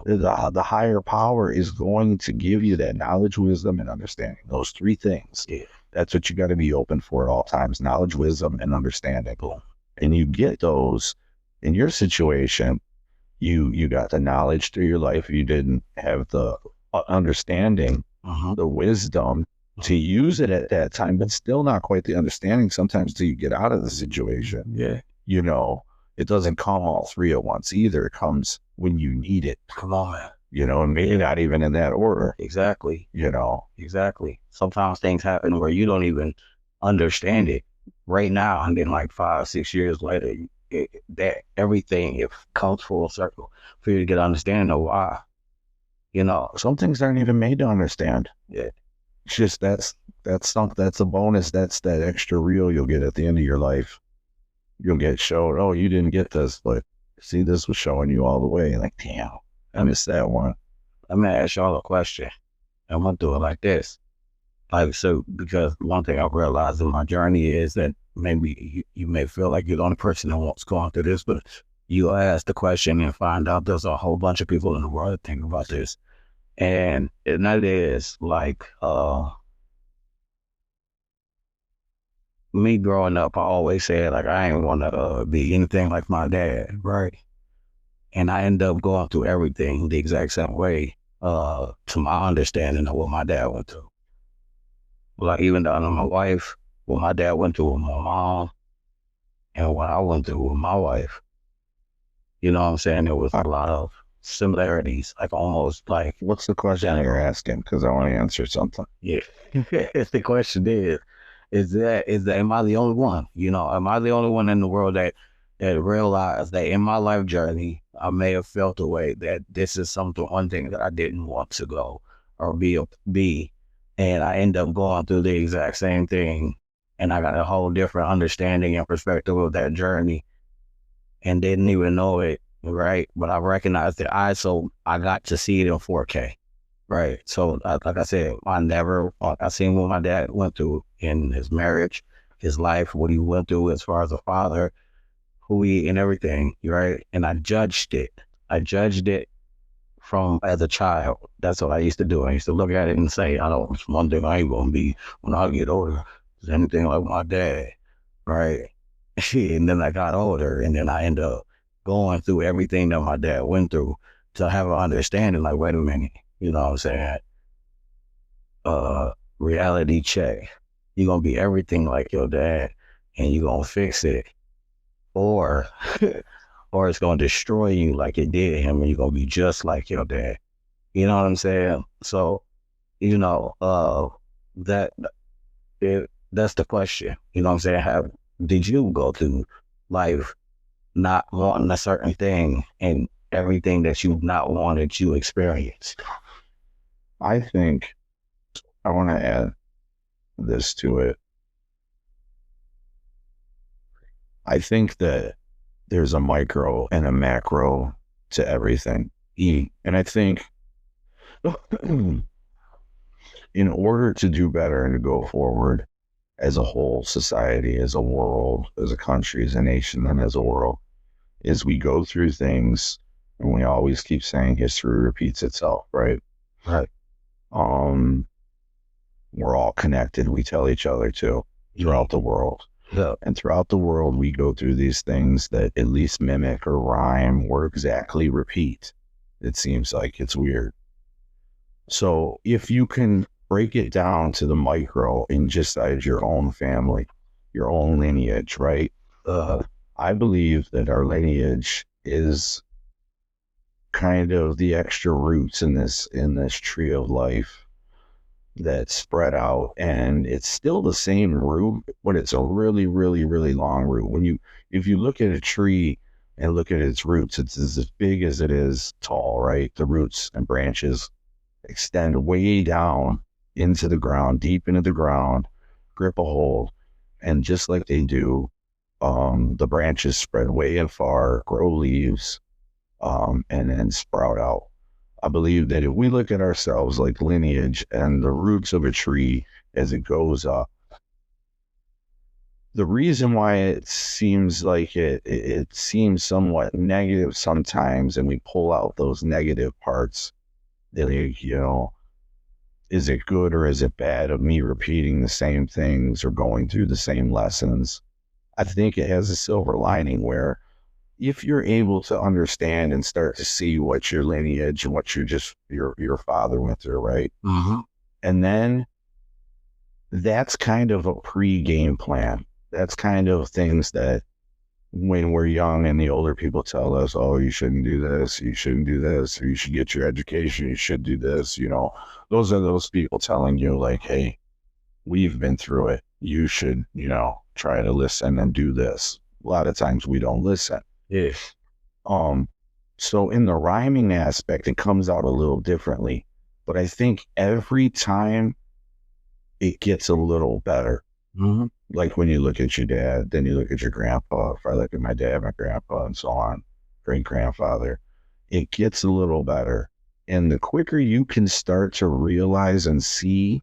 the higher power is going to give you that knowledge, wisdom, and understanding. Those three things. Yeah. That's what you got to be open for at all times: knowledge, wisdom, and understanding. And you get those in your situation. You got the knowledge through your life. You didn't have the understanding, the wisdom to use it at that time, but still not quite the understanding sometimes till you get out of the situation. Yeah. You know, it doesn't come all three at once either. It comes when you need it. Come on, man. You know, and maybe not even in that order. Exactly. You know. Exactly. Sometimes things happen where you don't even understand it right now, and then like 5-6 years later, that everything it comes full circle for you to get understanding of why. You know, some things aren't even made to understand. Yeah. It's just that's a bonus. That's that extra reel you'll get at the end of your life. You'll get showed, oh, you didn't get this, but see, this was showing you all the way. Like, damn, I missed that one. I'm gonna ask y'all a question. I'm gonna do it like this. Like, so, because one thing I've realized in my journey is that maybe you may feel like you're the only person that wants going through this, but you ask the question and find out there's a whole bunch of people in the world that think about this. And that is like, me growing up, I always said, like, I ain't want to be anything like my dad, right? And I ended up going through everything the exact same way, to my understanding of what my dad went through. Like, even though my wife, what my dad went through with my mom, and what I went through with my wife, you know what I'm saying? There was a lot of similarities, like almost like. What's the question you're asking? Because I want to answer something. Yeah. The question is that am I the only one? You know, am I the only one in the world that realized that in my life journey, I may have felt a way that this is one thing that I didn't want to go or be, and I end up going through the exact same thing, and I got a whole different understanding and perspective of that journey, and didn't even know it right? But I recognized that I got to see it in 4K, right? So like I said, I seen what my dad went through in his marriage, his life, what he went through as far as a father, who he and everything, right? And I judged it. I judged it from as a child. That's what I used to do. I used to look at it and say, one thing I ain't gonna be when I get older is anything like my dad, right? And then I got older, and then I ended up going through everything that my dad went through to have an understanding, like, wait a minute, you know what I'm saying? Reality check. You're gonna be everything like your dad, and you're gonna fix it, or or it's gonna destroy you like it did him, and you're gonna be just like your dad. You know what I'm saying? So, you know, that's the question. You know what I'm saying? Did you go through life not wanting a certain thing, and everything that you not wanted you experienced? I think I want to add this to it. I think that there's a micro and a macro to everything. And I think in order to do better and to go forward as a whole society, as a world, as a country, as a nation, and as a world, is we go through things, and we always keep saying history repeats itself, right? Right. We're all connected. We tell each other too throughout the world. Yeah. And throughout the world, we go through these things that at least mimic or rhyme or exactly repeat. It seems like it's weird. So if you can break it down to the micro in just as your own family, your own lineage, right? I believe that our lineage is kind of the extra roots in this tree of life that's spread out, and it's still the same root, but it's a really, really, really long root. If you look at a tree and look at its roots, it's as big as it is tall, right? The roots and branches extend way down into the ground, deep into the ground, grip a hold, and just like they do, the branches spread way and far, grow leaves, and then sprout out. I believe that if we look at ourselves like lineage and the roots of a tree as it goes up, the reason why it seems like it seems somewhat negative sometimes, and we pull out those negative parts, like, you know, is it good or is it bad of me repeating the same things or going through the same lessons? I think it has a silver lining where if you're able to understand and start to see what your lineage and what your father went through, right? Mm-hmm. And then that's kind of a pre-game plan. That's kind of things that when we're young and the older people tell us, oh, you shouldn't do this, you shouldn't do this, or you should get your education, you should do this, you know, those are those people telling you like, hey, we've been through it. You should, you know, try to listen and do this. A lot of times we don't listen. Yes. So in the rhyming aspect, it comes out a little differently, but I think every time it gets a little better. Mm-hmm. Like when you look at your dad, then you look at your grandpa. If I look at my dad, my grandpa, and so on, great grandfather, it gets a little better. And the quicker you can start to realize and see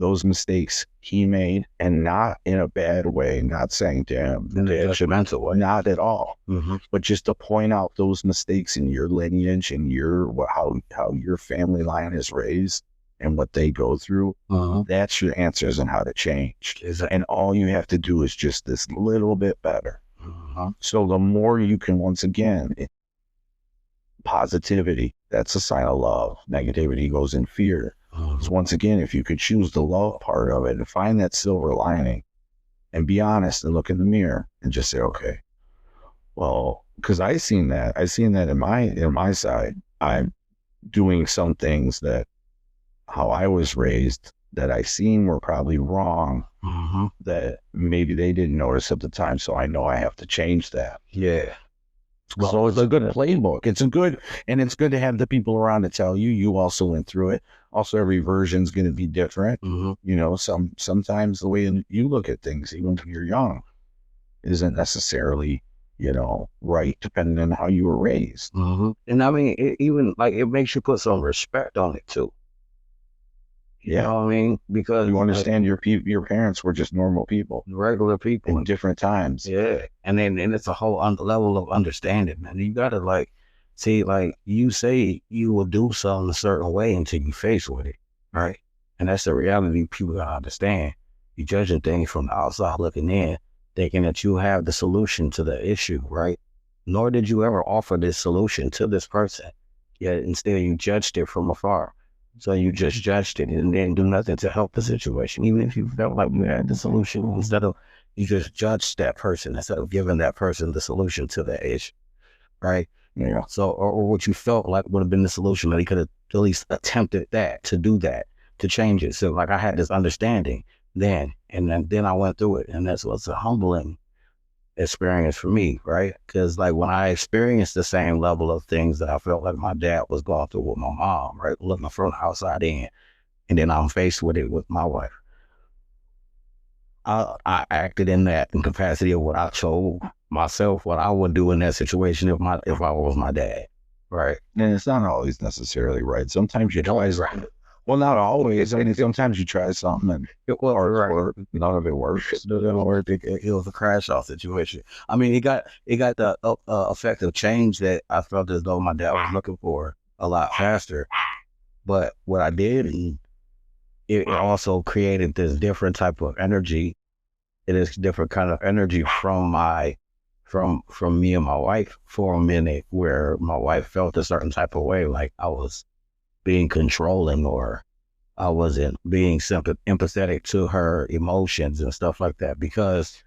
those mistakes he made, and not in a bad way, not saying, damn, In a judgmental way. not at all, Mm-hmm. but just to point out those mistakes in your lineage and how your family line is raised and what they go through. Uh-huh. That's your answers on how to change. Exactly. And all you have to do is just this little bit better. Uh-huh. So the more you can, once again, positivity, that's a sign of love. Negativity goes in fear. Uh-huh. So once again, if you could choose the love part of it and find that silver lining and be honest and look in the mirror and just say, okay, well, because I seen that in my side. I'm doing some things that how I was raised that I seen were probably wrong, Uh-huh. that maybe they didn't notice at the time. So I know I have to change that. Yeah. Well, so it's a good playbook. It's good to have the people around to tell you. You also went through it. Also, every version's going to be different. Mm-hmm. You know, sometimes the way you look at things, even when you're young, isn't necessarily right, depending on how you were raised. And I mean, even like it makes you put some respect on it too. You know what I mean? Because You understand your parents were just normal people regular people in different times. Yeah, and it's a whole level of understanding, man. You gotta like see, like you say you will do something a certain way until you face with it, right? And that's the reality people gotta understand. You judging things from the outside looking in, thinking that you have the solution to the issue, right? Nor did you ever offer this solution to this person, yet instead you judged it from afar. So you just judged it and didn't do nothing to help the situation, even if you felt like you had the solution. Instead of you just judged that person instead of giving that person the solution to the issue, right? Yeah. So, or what you felt like would have been the solution, that he could have at least attempted to do that, to change it. So, like I had this understanding then, and then I went through it, and that's what's a humbling experience for me, right? Because like when I experienced the same level of things that I felt like my dad was going through with my mom, right, looking from the outside in, and then I'm faced with it with my wife. I acted in that in capacity of what I told myself what I would do in that situation if I was my dad, right? And it's not always necessarily right. Sometimes you try Right. Well, not always. I mean, sometimes you try something and none of it works. It was a crash out situation. I mean, it got the effect of change that I felt as though my dad was looking for a lot faster. But what I did, it also created this different type of energy. It is different kind of energy from me and my wife for a minute, where my wife felt a certain type of way, like I was being controlling or I wasn't being empathetic to her emotions and stuff like that. Because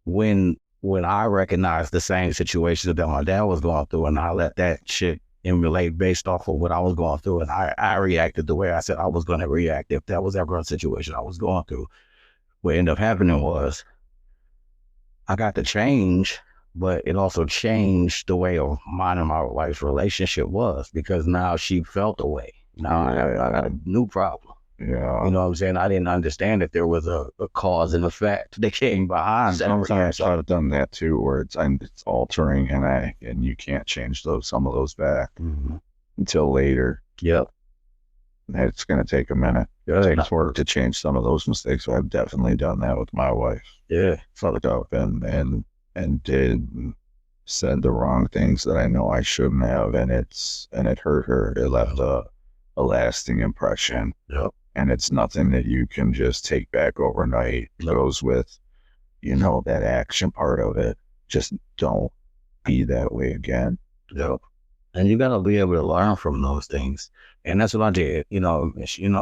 when I recognized the same situation that my dad was going through, and I let that shit emulate based off of what I was going through, and I reacted the way I said I was going to react if that was ever a situation I was going through, what ended up happening was I got to change, but it also changed the way of mine and my wife's relationship was, because now she felt the way. Now I got a new problem. Yeah. You know what I'm saying? I didn't understand that there was a cause and effect that came behind that. Sometimes I've done that too, where it's altering and you can't change some of those back until later. Yep. And it's going to take a minute. It takes work to change some of those mistakes. So I've definitely done that with my wife. Yeah. Fucked up and said the wrong things that I know I shouldn't have, and it hurt her. It left a lasting impression. Yep. And it's nothing that you can just take back overnight. It goes with, that action part of it. Just don't be that way again. Yep. And you gotta be able to learn from those things. And that's what I did.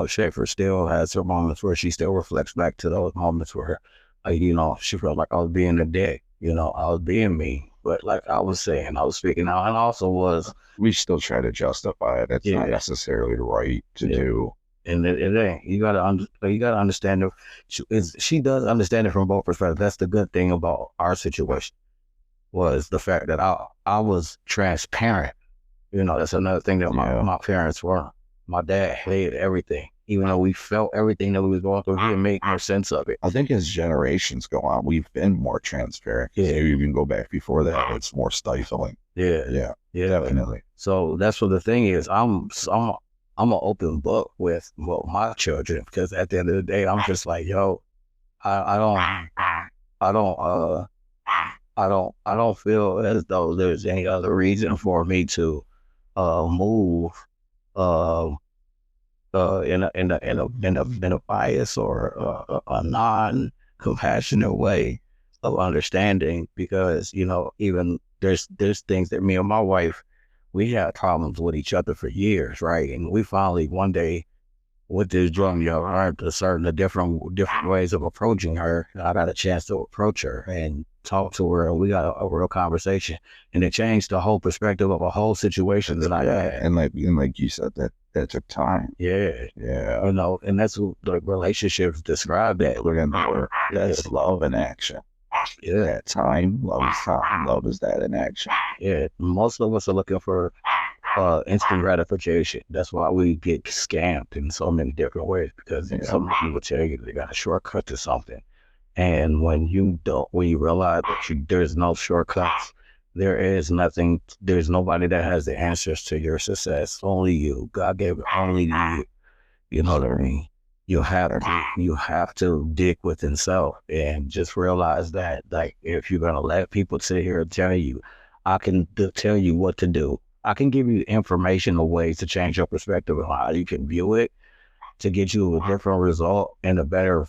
Schaefer still has her moments where she still reflects back to those moments where, she felt like I was being a dick. I was being me. But like I was saying, I was speaking out, and also we still try to justify it. It's not necessarily right to do. And it ain't. You gotta understand it. She does understand it from both perspectives. That's the good thing about our situation, was the fact that I was transparent. That's another thing that my parents weren't. My dad hated everything. Even though we felt everything that we was going through, he didn't make more sense of it. I think as generations go on, we've been more transparent. Yeah. You even go back before that, it's more stifling. Yeah. Definitely. So that's what the thing is. I'm an open book with my children, because at the end of the day, I'm just like, yo, I don't feel as though there's any other reason for me to move in a bias or a non-compassionate way of understanding, because even there's things that me and my wife, we had problems with each other for years, right? And we finally one day with this drum, learned the different ways of approaching her. I got a chance to approach her and talk to her, and we got a real conversation, and it changed the whole perspective of a whole situation that I had. And like you said, that took time. Yeah. And that's what the relationships describe that. That's love in action. Yeah. That time, love is that in action. Yeah. Most of us are looking for instant gratification. That's why we get scammed in so many different ways, because some people tell you they got a shortcut to something, And when you realize that there's no shortcuts, there's nobody that has the answers to your success. Only you. God gave it only you. You know what I mean? You have to dig within self and just realize that, like, if you're gonna let people sit here and tell you, I can tell you what to do. I can give you information or ways to change your perspective on how you can view it to get you a different result in a better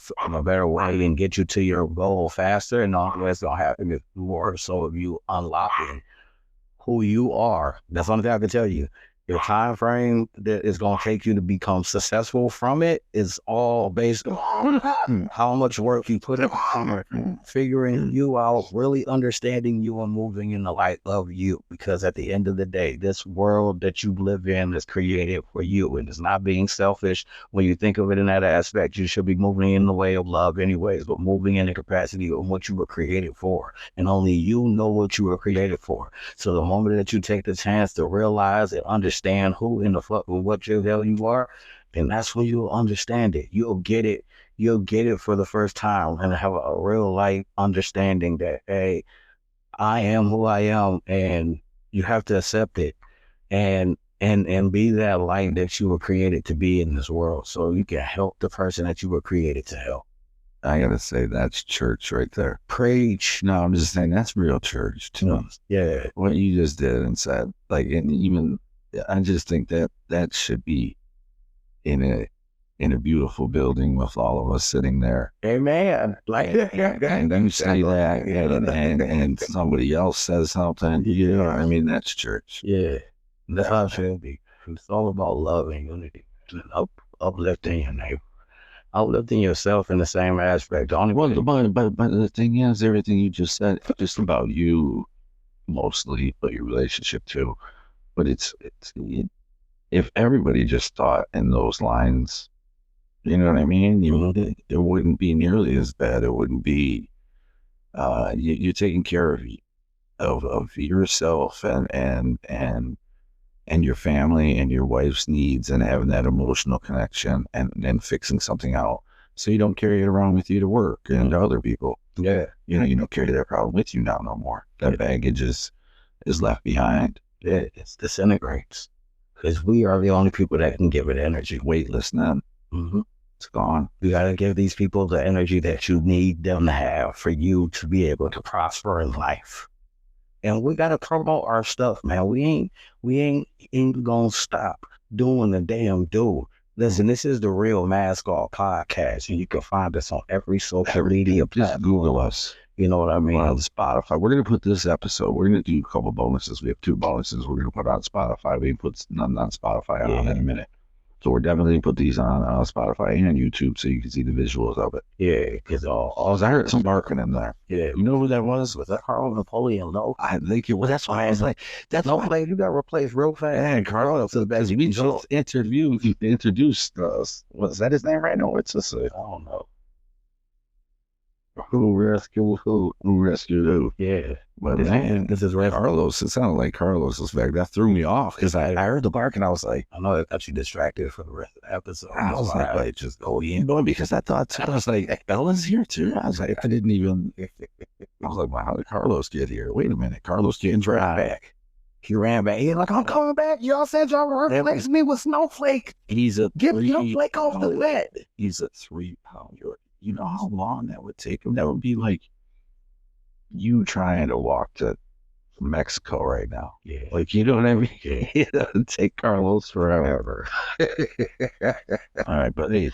way and get you to your goal faster. And all that's gonna happen is more so of you unlocking who you are. That's the only thing I can tell you. Your time frame that is going to take you to become successful from it is all based on how much work you put in figuring you out, really understanding you and moving in the light of you. Because at the end of the day, this world that you live in is created for you, and it's not being selfish. When you think of it in that aspect, you should be moving in the way of love anyways, but moving in the capacity of what you were created for. And only you know what you were created for. So the moment that you take the chance to realize and understand who in the fuck and what your hell you are, then that's when you'll understand it. You'll get it. You'll get it for the first time and have a real life understanding that, hey, I am who I am, and you have to accept it and be that light that you were created to be in this world, so you can help the person that you were created to help. I gotta say, that's church right there. Preach. No, I'm just saying that's real church too. Yeah. What you just did and said, like, and even I just think that should be in a beautiful building with all of us sitting there. Amen. Like, and then you say that, and somebody else says something. You know, I mean, that's church. Yeah, that's how it should be. It's all about love and unity, uplifting your neighbor, uplifting yourself in the same aspect. But the thing is, everything you just said, just about you, mostly, but your relationship too. But if everybody just thought in those lines, you know what I mean? It wouldn't be nearly as bad. It wouldn't be. You're taking care of yourself and your family and your wife's needs and having that emotional connection and fixing something out, so you don't carry it around with you to work and to other people. Yeah, you don't carry that problem with you now no more. That baggage is left behind. It disintegrates because we are the only people that can give it energy. Weightless then. Mm-hmm. It's gone. You got to give these people the energy that you need them to have for you to be able to prosper in life. And we got to promote our stuff, man. We ain't gonna stop doing the damn do. Listen, this is the Real Mask Off podcast, and you can find us on every social media platform. Just Google us. You know what I mean? On Spotify. We're going to put this episode, we're going to do a couple bonuses. We have 2 bonuses we're going to put on Spotify. We can put none on Spotify on in a minute. So we're definitely going to put these on Spotify and YouTube so you can see the visuals of it. Yeah, because I heard some barking in there. Yeah. You know who that was? Was that Carl Napoleon? No. I think it was. That's why I was like, that's no play. You got replaced real fast. Man, Carlos is the best. We just introduced us. Was that his name right now? It's just I don't know. Who rescued who? Who rescued who? Yeah. But man, this is Carlos. It sounded like Carlos's back. That threw me off because I heard the bark and I was like, I know it got you distracted for the rest of the episode. I was like, just go in. Because I thought, I was like, hey, Bella's here too. I was like, I didn't even, I was like, well, how did Carlos get here? Wait a minute. Carlos getting dragged back. He ran back. He's like, I'm coming back. Y'all said y'all were replacing me with Snowflake. Get Snowflake off the bed. He's a 3-pound yard. You know how long that would take him? That would be like you trying to walk to Mexico right now. Yeah. Like, you know what I mean? Yeah. It doesn't take Carlos forever. All right, but hey,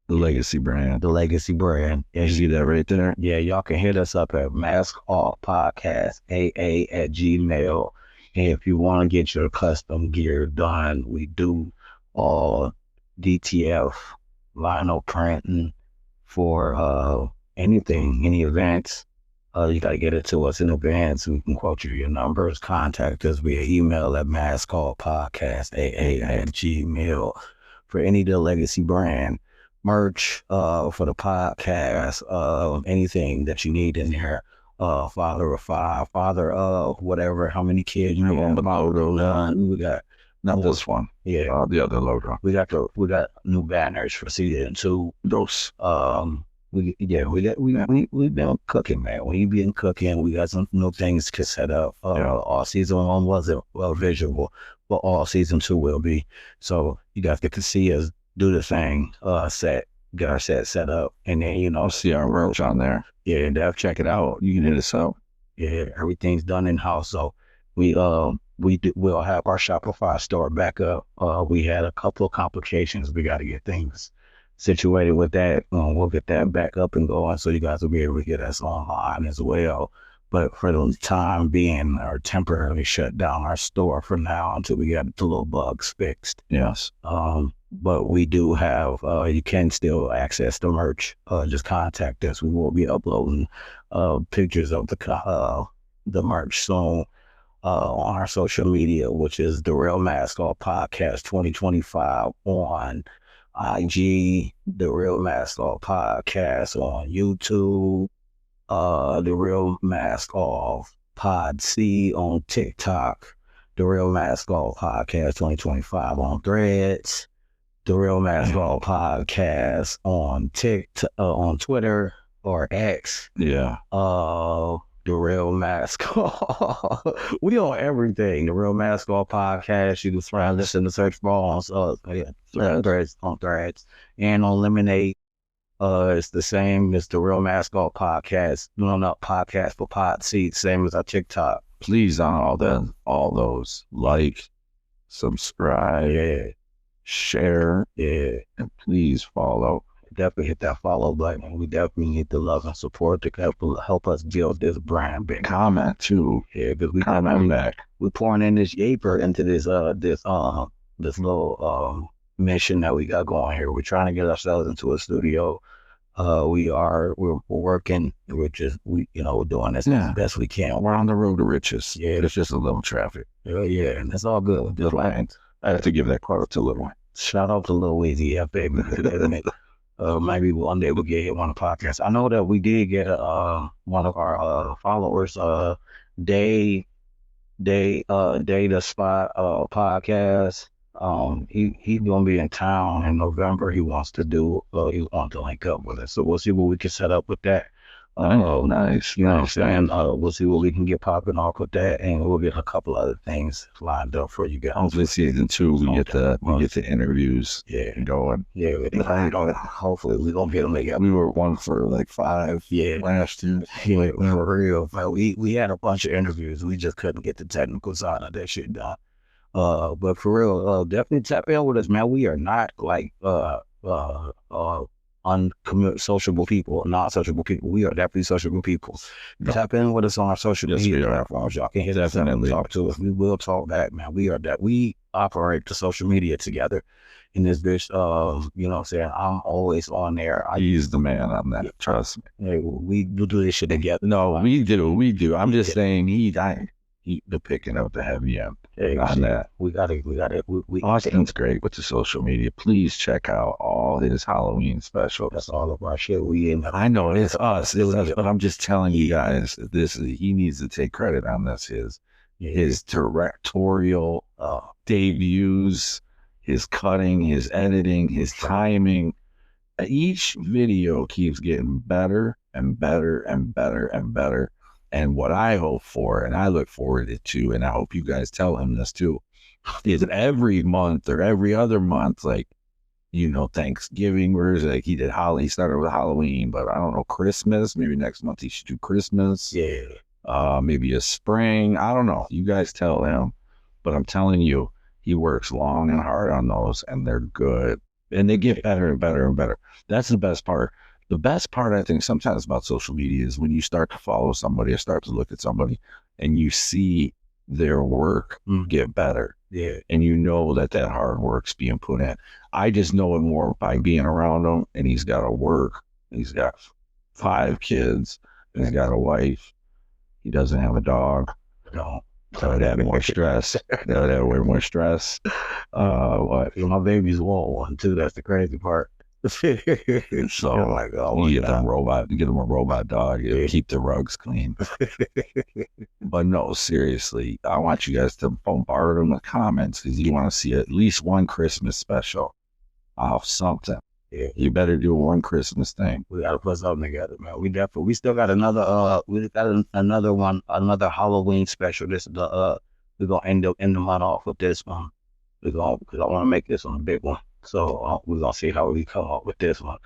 the legacy brand. The legacy brand. You see that right there? Yeah, y'all can hit us up at Mask Off Podcast, AA@gmail. And if you want to get your custom gear done, we do all DTF, lino printing for anything, any events. You got to get it to us in advance. We can quote you your numbers. Contact us via email at maskcallpodcast@gmail for any of the legacy brand merch for the podcast, anything that you need in there. Father of 5, father of whatever, how many kids you have on the motor. We got Not this one. Yeah. The other logo. We got new banners for season 2. Those. We've been cooking, man. We've been cooking. We got some new things to set up. All season 1 wasn't well visual, but all season 2 will be. So you guys get to see us do the thing, get our set up, and then I'll see our merch on there. Yeah, and check it out. You can hit us up. Yeah, everything's done in house. So we'll have our Shopify store back up. We had a couple of complications. We got to get things situated with that. We'll get that back up and going, so you guys will be able to get us online as well. But for the time being, or temporarily shut down our store for now until we get the little bugs fixed. Yes. But we do have, you can still access the merch. Just contact us. We will be uploading pictures of the merch soon on our social media, which is The Real Mask Off Podcast 2025 on IG, The Real Mask Off Podcast on YouTube, The Real Mask Off Pod C on TikTok, The Real Mask Off Podcast 2025 on Threads, The Real Mask Off Podcast on on Twitter or X. Yeah. The Real Mask Off. We on everything. The Real Mask Off Podcast. You can find this in the search bar on Threads and on Lemonade. It's the same as The Real Mask Off Podcast. Not podcast for Pod Seat, same as our TikTok. Please on all those, like, subscribe, share, and please follow. Definitely hit that follow button. We definitely need the love and support to help us build this brand. Big comment too. Yeah, because we comment back. We're pouring in this yaper into this little mission that we got going here. We're trying to get ourselves into a studio. We're working. We're doing this as best we can. We're on the road to riches. Yeah, it's just a little traffic. Yeah, and it's all good. Just lines. I have to give that credit to Lil Wayne. Shout out to Lil Weezy, yeah, baby. Maybe one day we'll get him on the podcast. I know that we did get one of our followers, Day the Spot podcast. He's gonna be in town in November. He wants to link up with us. So we'll see what we can set up with that. Oh, nice. You know what I'm saying? We'll see what we can get popping off with that, and we'll get a couple other things lined up for you guys. Hopefully season 2 we get the interviews going. Yeah, hopefully we're gonna get them together. We were one for like 5 last year. Yeah, for real. We had a bunch of interviews. We just couldn't get the technical side of that shit done. But for real, definitely tap in with us, man. We are not like unsociable people, not sociable people. We are definitely sociable people. Tap in with us on our social media platforms. Y'all can hit us and talk to us. We will talk back, man. We operate the social media together in this bitch. You know what I'm saying? I'm always on there. He's the man on that. Trust me. Hey, we do this shit together. No, we do. I'm just saying he's the picking up the heavy end on that. We Austin's great with the social media. Please check out all his Halloween specials. That's all of our shit. I know it's us, but I'm just telling you guys that he needs to take credit on this. His directorial debuts, his cutting, his editing, his timing. Each video keeps getting better and better and better and better. And what I hope for, and I look forward to, and I hope you guys tell him this too, is every month or every other month, like, Thanksgiving, where is it? Like he started with Halloween, but I don't know, Christmas, maybe next month he should do Christmas. Yeah. Maybe a spring. I don't know. You guys tell him, but I'm telling you, he works long and hard on those, and they're good. And they get better and better and better. That's the best part. The best part, I think, sometimes about social media is when you start to follow somebody or start to look at somebody and you see their work get better. Yeah. And you know that hard work's being put in. I just know it more by being around him, and he's got to work. He's got 5 kids. He's got a wife. He doesn't have a dog. No. So that more stress. That way more stress. My baby's want one too. That's the crazy part. So like, oh, you get them a robot dog, it'll keep the rugs clean. But no, seriously, I want you guys to bombard them with comments because you want to see at least one Christmas special of something. Yeah. You better do one Christmas thing. We gotta put something together, man. We still got another another one, another Halloween special. This is we're gonna end the month off with this one. Because I want to make this one a big one. So we're gonna see how we come up with this one.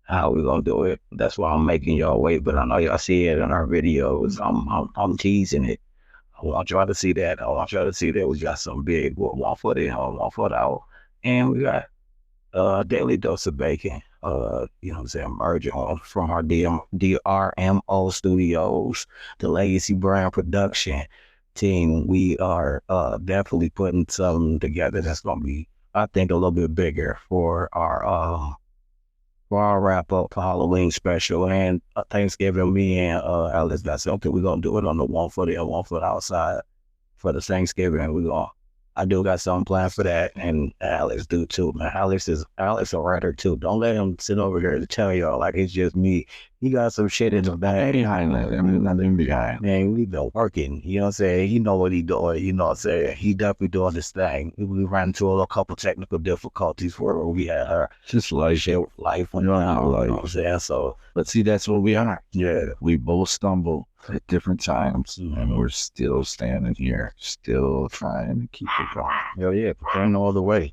How we gonna do it? That's why I'm making y'all wait. But I know y'all see it in our videos. I'm teasing it. I want y'all to see that. I want y'all to see that we got some big. One foot in, one foot out, and we got daily dose of bacon. You know what I'm saying, merging from our DRMO studios, the Legacy Brand Production team. We are definitely putting something together that's gonna be, I think, a little bit bigger for our wrap up Halloween special and Thanksgiving. Me and Alex got something. We're gonna do it on the 1 foot in, 1 foot outside for the Thanksgiving. I do got something planned for that, and Alex do too, man. Alex a writer too. Don't let him sit over here to tell y'all like it's just me. He got some shit in the bag. Nothing behind. Man, we been working. You know what I'm saying? He know what he doing. You know what I'm saying? He definitely doing this thing. We ran into a couple technical difficulties where we had our Just life. life You know how life. You know what I'm saying? So, but see, that's what we are. yeah. We both stumble at different times, and we're still standing here, still trying to keep it going. Hell yeah, there ain't no other way.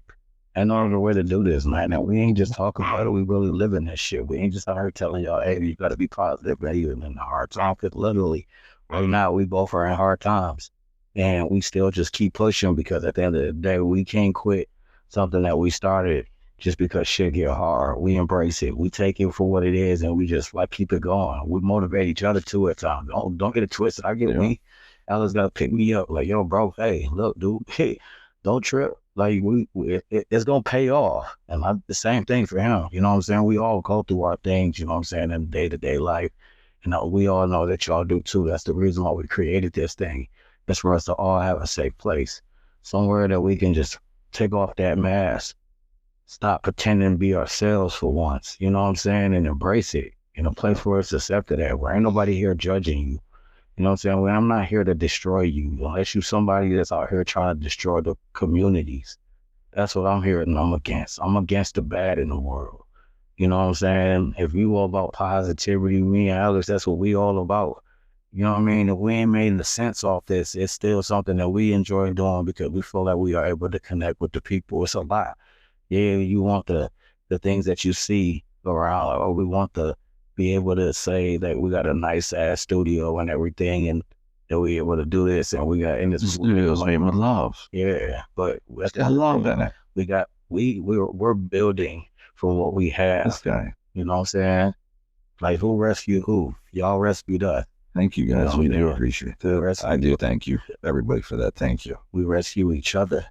Ain't no other way to do this, man. And we ain't just talking about it, we really living this shit. We ain't just out here telling y'all, hey, you gotta be positive, man, even in the hard times. Because literally, right now, we both are in hard times. And we still just keep pushing because at the end of the day, we can't quit something that we started just because shit get hard. We embrace it. We take it for what it is, and we just like keep it going. We motivate each other too at times. Don't get it twisted. I get me. Alice gotta pick me up. Like, yo, bro, hey, look, dude, hey, don't trip. Like it's gonna pay off. And the same thing for him. You know what I'm saying? We all go through our things, you know what I'm saying, in day-to-day life. You know, we all know that y'all do too. That's the reason why we created this thing. That's for us to all have a safe place. Somewhere that we can just take off that mask. Stop pretending to be ourselves for once. You know what I'm saying? And embrace it. In a place where it's accepted at, where ain't nobody here judging you. You know what I'm saying? Well, I'm not here to destroy you, unless you're somebody that's out here trying to destroy the communities. That's what I'm here and I'm against. I'm against the bad in the world. You know what I'm saying? If you all about positivity, me and Alex, that's what we all about. You know what I mean? If we ain't made the sense off this, it's still something that we enjoy doing because we feel like we are able to connect with the people. It's a lot. Yeah, you want the things that you see around, or we want to be able to say that we got a nice ass studio and everything, and that we able to do this, and we got in this Studio's name of love. Yeah, but I love that. We're building from what we have. This guy. You know what I'm saying? Like, who rescued who? Y'all rescued us. Thank you guys. We do appreciate it. I do thank you, everybody, for that. Thank you. We rescue each other.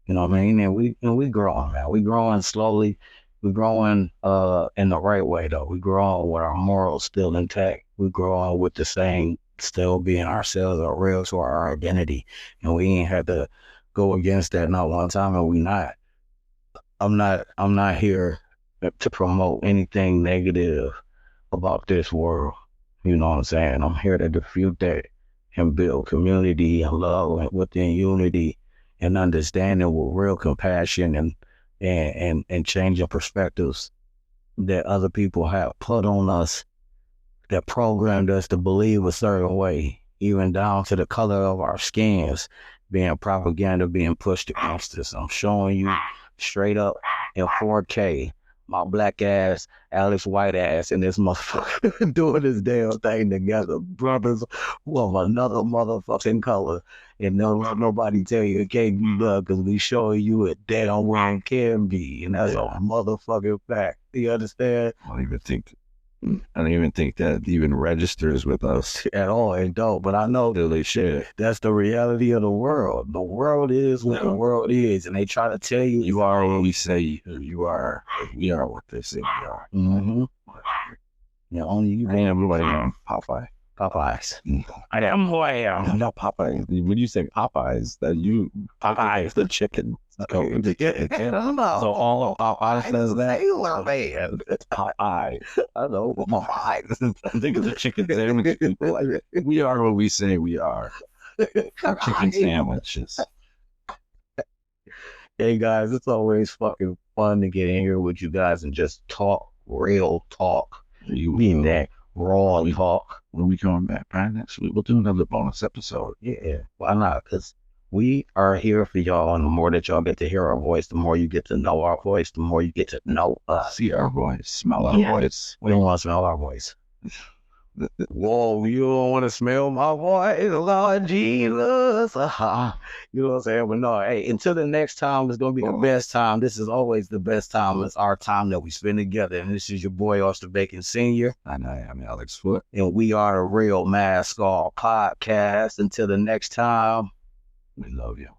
You know what I mean? And we growing, man. We growing slowly. We growing in the right way though. We growing with our morals still intact. We growing with the same, still being ourselves, or real to our identity. And we ain't had to go against that not one time, and we not. I'm not here to promote anything negative about this world. You know what I'm saying? I'm here to defute that and build community and love and within unity and understanding with real compassion and changing perspectives that other people have put on us, that programmed us to believe a certain way, even down to the color of our skins, being propaganda being pushed against us. I'm showing you straight up in 4K, my black ass, Alex white ass, and this motherfucker doing this damn thing together, brothers of another motherfucking color. And nobody tell you it can't be love, because we showing you it damn well can be, and that's a motherfucking fact. You understand? I don't even think that even registers with us at all. It don't, but I know shit. That's the reality of the world. The world is what the world is, and they try to tell you you are what we say you are. We are what they say we are. Mm-hmm. Yeah, only you. Ain't everybody on Popeye. Popeyes. I am who I am. Not Popeyes. When you say Popeyes, that you Popeyes the chicken. So all of Popeyes says that. It's Popeye. I know. Popeyes. I think it's a chicken sandwich. We are what we say we are. Chicken sandwiches. Hey guys, it's always fucking fun to get in here with you guys and just talk real talk. You mean that raw talk. When we coming back, Brian, next week we'll do another bonus episode. Yeah, why not? Because we are here for y'all, and the more that y'all get to hear our voice, the more you get to know our voice, the more you get to know us. See our voice, smell our voice. We don't want to smell our voice. Whoa, you don't want to smell my voice, Lord Jesus. You know what I'm saying? But no, hey, until the next time, it's going to be the best time. This is always the best time. It's our time that we spend together. And this is your boy, Austin Bacon Sr. And I am Alex Foote. And we are the Real Mask Off Podcast. Until the next time, we love you.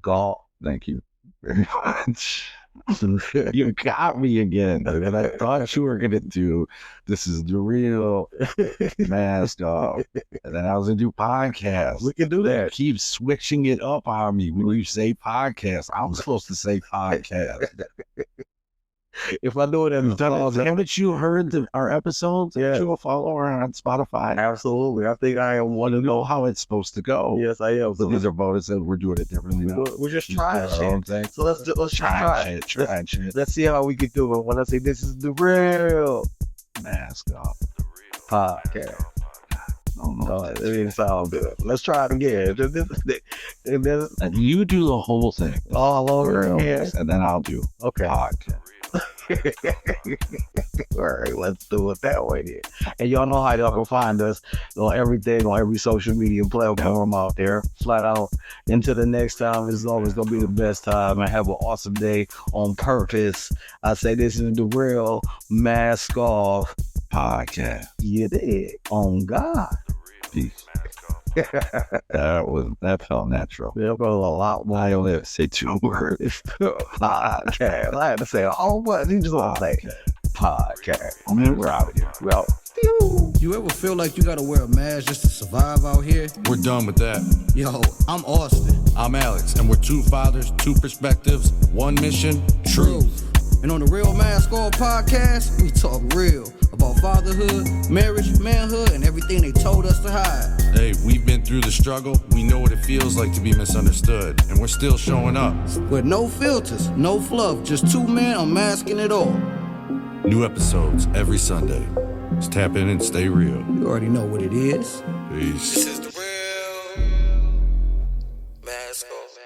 God. Thank you very much. You got me again. And I thought you were going to do, this is the Real Mask Off. And then I was going to do podcast. We can do that. Keep switching it up on me when you say podcast. I'm supposed to say podcast. If I do it in haven't you heard our episodes? Yeah. You a follower on Spotify? Absolutely. I think I am one of know how it's supposed to go. Yes, I am. So these are bonus and we're doing it differently now. We're just trying shit. So let's try it. Let's see how we can do it. When I say this is the Real Mask Off Podcast. No, it didn't sound good. Let's try it again. And you do the whole thing. All over again. And then I'll do podcast. All right, let's do it that way then. And y'all know how y'all can find us on everything, on every social media platform out there. Flat out. Until the next time, it's always going to be the best time. And have an awesome day on purpose. I say this is the Real Mask Off Podcast. You did. On God. Peace. That felt natural. There goes a lot more. I only have to say 2 words. Podcast. I had to say a whole bunch. You just want to say podcast. I mean, we're out of here. Well, you ever feel like you gotta wear a mask just to survive out here? We're done with that. Yo, I'm Austin. I'm Alex, and we're 2 fathers, 2 perspectives, 1 mission, truth. And on the Real Mask Off Podcast, we talk real about fatherhood, marriage, manhood, and everything they told us to hide. Hey, we've been through the struggle. We know what it feels like to be misunderstood, and we're still showing up. With no filters, no fluff, just 2 men unmasking it all. New episodes every Sunday. Just tap in and stay real. You already know what it is. Peace. This is the